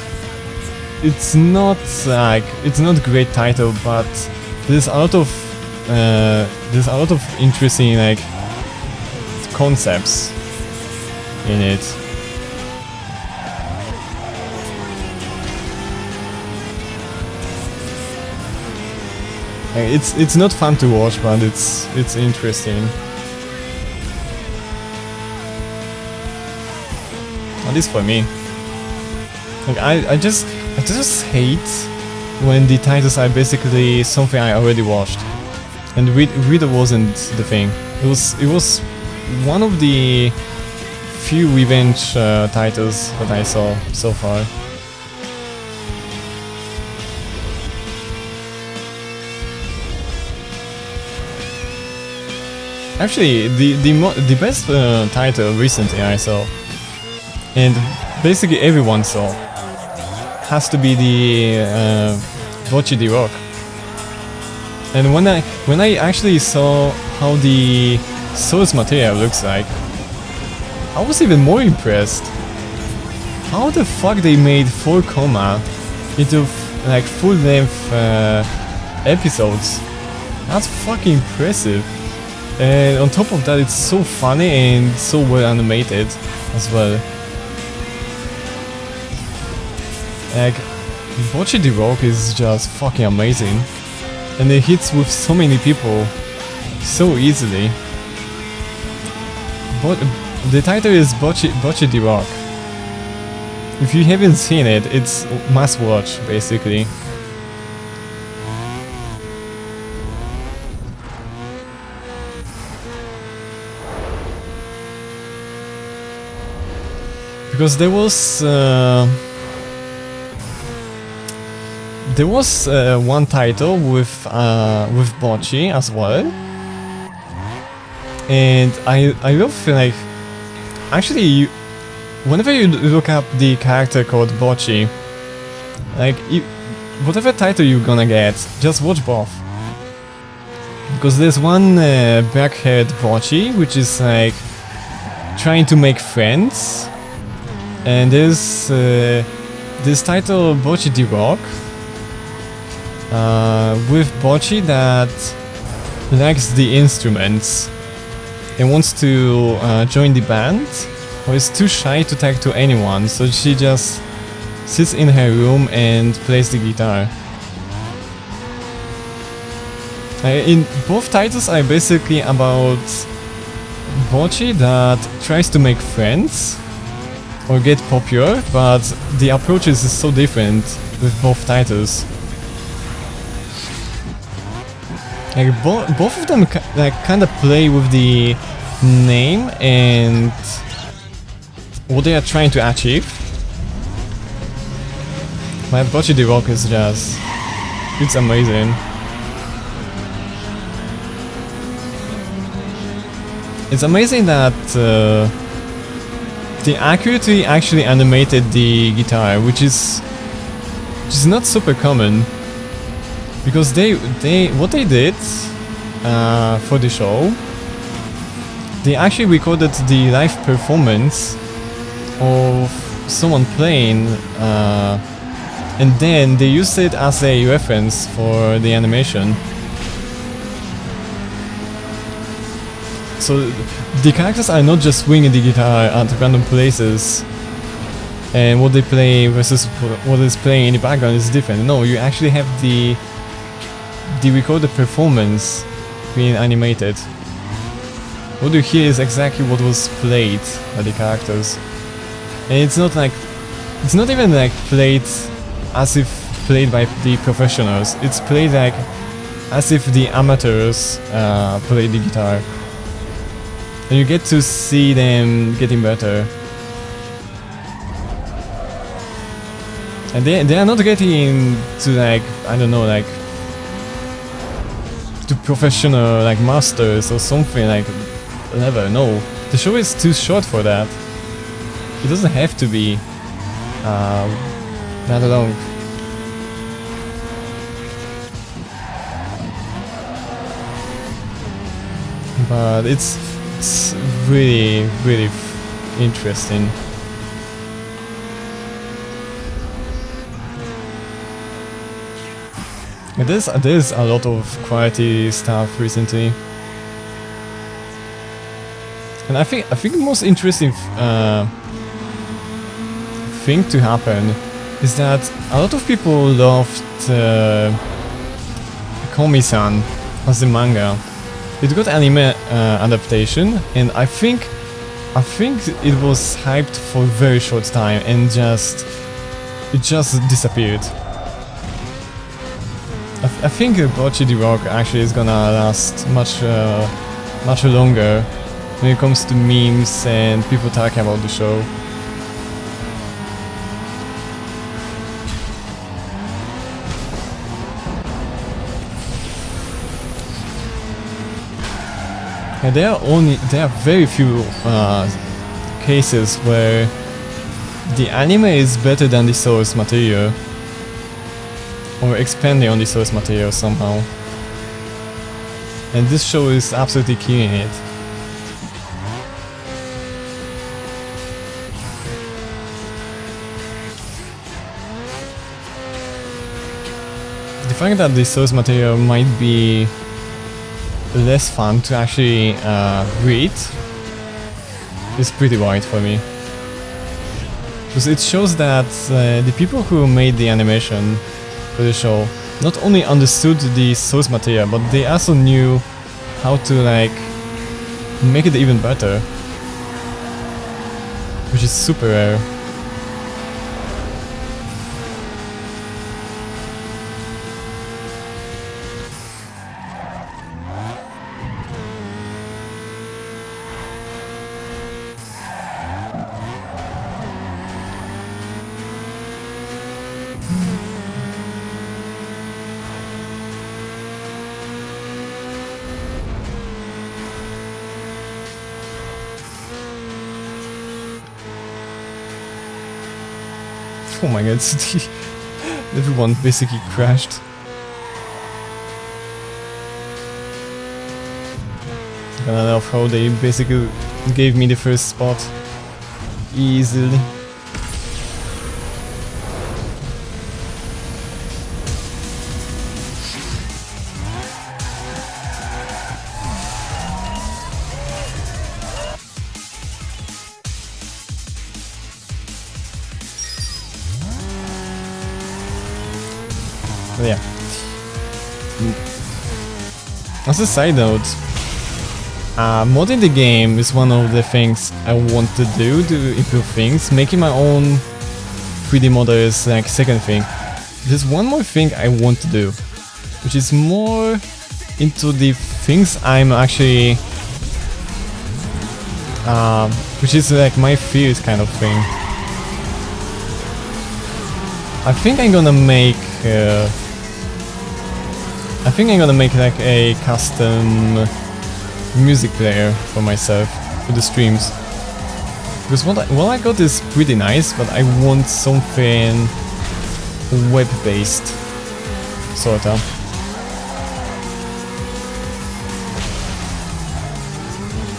not a great title, but there's a lot of interesting like concepts in it. Like, it's not fun to watch, but it's interesting. At least for me. Like I just hate when the titles are basically something I already watched, and reader wasn't the thing. It was one of the few revenge titles that I saw so far. Actually, the best title recently I saw, and basically everyone saw, has to be the Bocce di Rock. And when I actually saw how the source material looks like, I was even more impressed. How the fuck they made 4 comma into like full-length episodes? That's fucking impressive. And on top of that, it's so funny and so well animated as well. Like, Bocce di Rock is just fucking amazing. And it hits with so many people so easily. But the title is Bocce di Rock. If you haven't seen it, it's must watch basically. Because there was one title with Bocce as well, and I love, like, actually whenever you look up the character called Bocce, like, whatever title you're gonna get, just watch both. Because there's one black-haired Bocce which is like trying to make friends, and there's this title Bocce di Rock with Bocce that likes the instruments and wants to join the band, or is too shy to talk to anyone, so she just sits in her room and plays the guitar. In both titles are basically about Bocce that tries to make friends or get popular, but the approach is so different with both titles. Like, both of them like kind of play with the name and what they are trying to achieve. But Bocce di Rock is just, it's amazing. It's amazing that they accurately actually animated the guitar, which is not super common. Because what they did for the show, they actually recorded the live performance of someone playing, and then they used it as a reference for the animation. So the characters are not just swinging the guitar at random places, and what they play versus what is playing in the background is different. No, you actually have the recorded performance being animated. What you hear is exactly what was played by the characters, and it's not even like played as if played by the professionals. It's played like as if the amateurs play the guitar. And you get to see them getting better. And they are not getting to, like, I don't know, like, to professional, like, masters or something, like, never, no. The show is too short for that. It doesn't have to be that long. But it's really, really interesting. And there's a lot of quality stuff recently, and I think the most interesting thing to happen is that a lot of people loved Komi-san as the manga. It got anime adaptation, and I think it was hyped for a very short time and it just disappeared. I think Bocce di Rock actually is gonna last much longer when it comes to memes and people talking about the show. And there are very few cases where the anime is better than the source material, or expanding on the source material somehow. And this show is absolutely killing it. The fact that the source material might be less fun to actually read is pretty wide for me. Because it shows that the people who made the animation for the show not only understood the source material, but they also knew how to like make it even better, which is super rare. Oh my god, everyone basically crashed. I love how they basically gave me the first spot easily. But yeah. As a side note, modding the game is one of the things I want to do to improve things. Making my own 3D model is like second thing. There's one more thing I want to do, which is more into the things I'm actually, which is like my fears kind of thing. I think I'm gonna make like a custom music player for myself for the streams. Because what I got is pretty nice, but I want something web-based, sorta.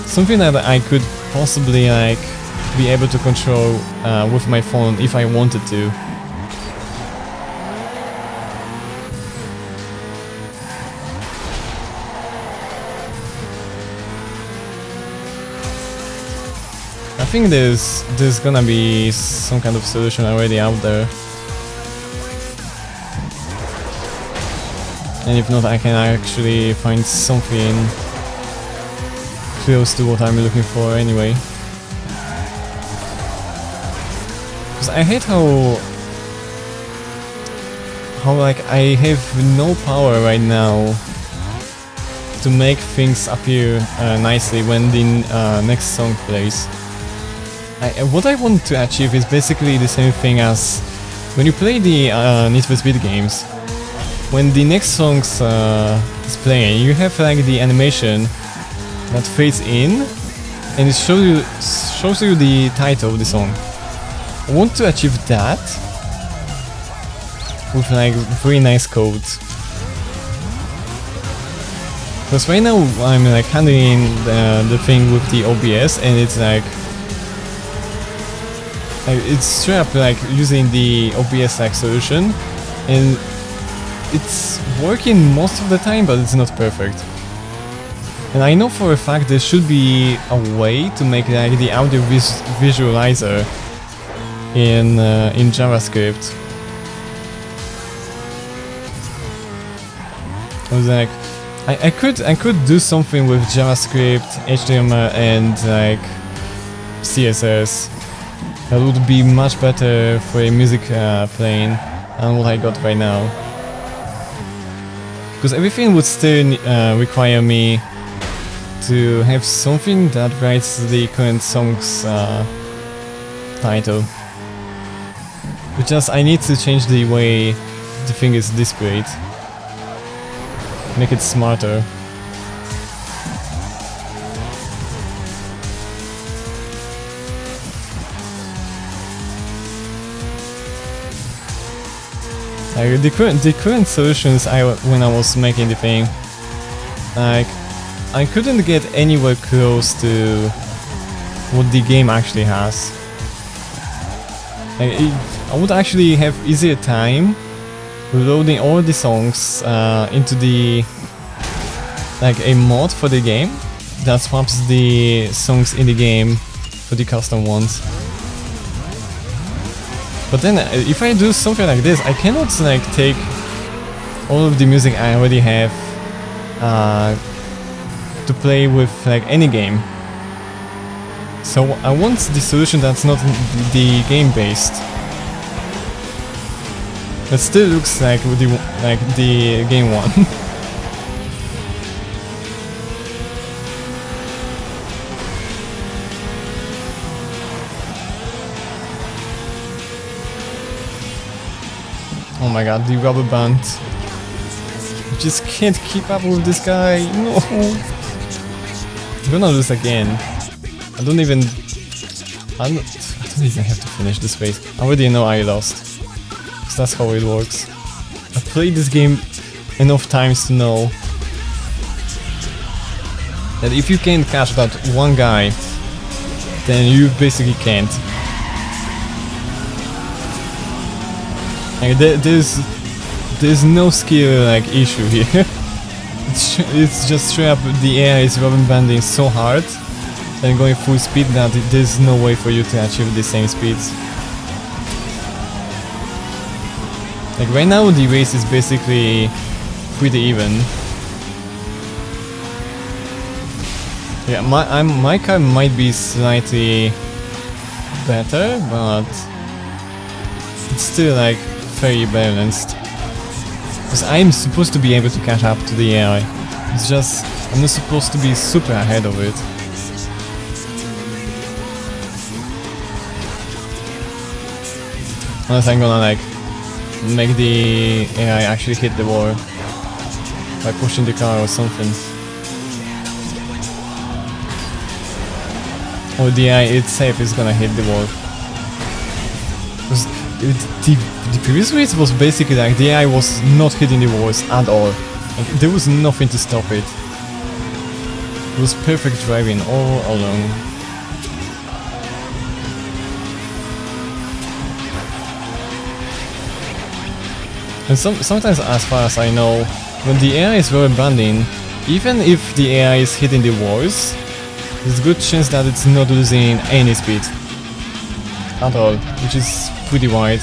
Something that I could possibly like be able to control with my phone if I wanted to. I think there's gonna be some kind of solution already out there. And if not, I can actually find something close to what I'm looking for anyway. Because I hate how like I have no power right now to make things appear nicely when the next song plays. What I want to achieve is basically the same thing as when you play the Need for Speed games. When the next song is playing, you have like the animation that fades in and it shows you the title of the song. I want to achieve that with like very nice code. Because right now I'm like handling the thing with the OBS and it's like it's straight up like using the OBS like solution, and it's working most of the time, but it's not perfect. And I know for a fact there should be a way to make like the audio visualizer in JavaScript. I was like, I could do something with JavaScript, HTML, and like CSS. That would be much better for a music playing than what I got right now. Because everything would still require me to have something that writes the current song's title. But just I need to change the way the thing is displayed. Make it smarter. Like the current solutions when I was making the thing, like I couldn't get anywhere close to what the game actually has. Like, I would actually have easier time loading all the songs into the like a mod for the game that swaps the songs in the game for the custom ones. But then if I do something like this, I cannot like take all of the music I already have to play with like any game. So I want the solution that's not the game based. That still looks like the game one. Oh my god, the rubber band. I just can't keep up with this guy. No. I'm gonna lose again. I don't even have to finish this race. I already know I lost. Because that's how it works. I played this game enough times to know that if you can't catch that one guy, then you basically can't. Like, there's no skill like issue here. it's just straight up the AI is rubber banding so hard and going full speed that there's no way for you to achieve the same speeds. Like right now the race is basically pretty even. Yeah, my car might be slightly better, but it's still like very balanced. Because I'm supposed to be able to catch up to the AI. It's just I'm not supposed to be super ahead of it. Unless I'm gonna like make the AI actually hit the wall by pushing the car or something. Or the AI itself is gonna hit the wall. Because the previous race was basically like the AI was not hitting the walls at all. Like, there was nothing to stop it. It was perfect driving all along. And sometimes, as far as I know, when the AI is rubber banding, even if the AI is hitting the walls, there's a good chance that it's not losing any speed at all, which is pretty wide.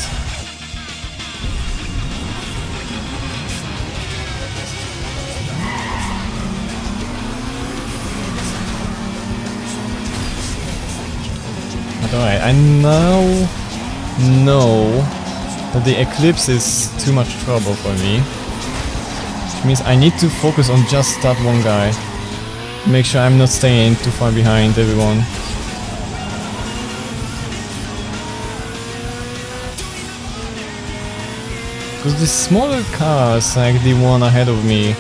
But alright, I now know that the Eclipse is too much trouble for me. Which means I need to focus on just that one guy. Make sure I'm not staying too far behind everyone. Because the smaller cars, like the one ahead of me,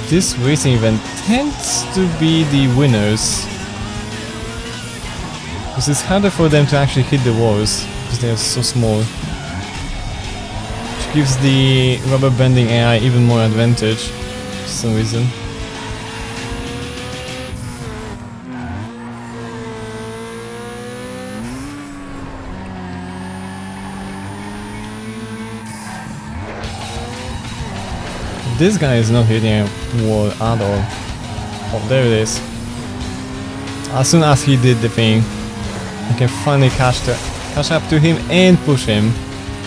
this racing event tends to be the winners. Because it's harder for them to actually hit the walls, because they are so small. Which gives the rubber banding AI even more advantage, for some reason. This guy is not hitting a wall at all. Oh, there it is. As soon as he did the thing, I can finally catch up to him and push him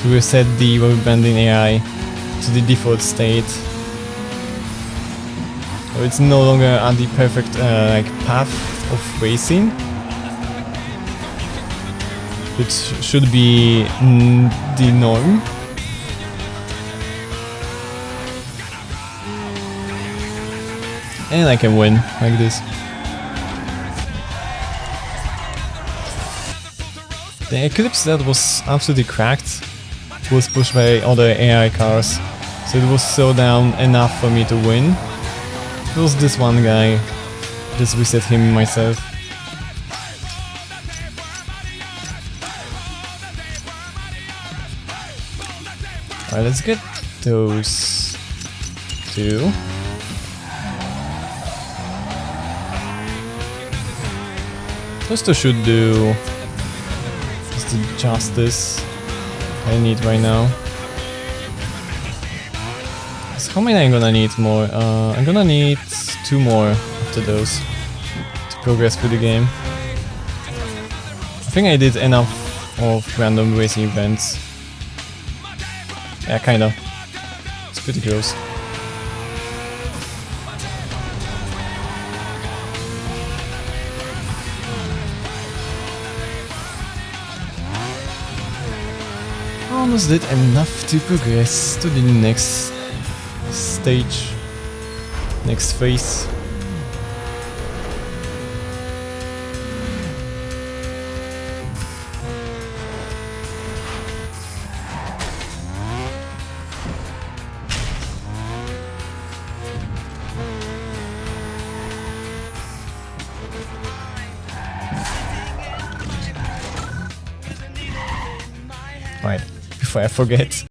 to reset the rubber banding AI to the default state. So it's no longer at the perfect like path of racing. It should be the norm. And I can win like this. The Eclipse that was absolutely cracked was pushed by other AI cars, so it was slowed down enough for me to win. It was this one guy, just reset him myself. Alright, let's get those two. Those two should do just the justice I need right now. So how many I'm gonna need more? I'm gonna need 2 more after those to progress through the game. I think I did enough of random racing events. Yeah, kinda. It's pretty close. Almost did enough to progress to the next stage, next phase. Right, before I forget.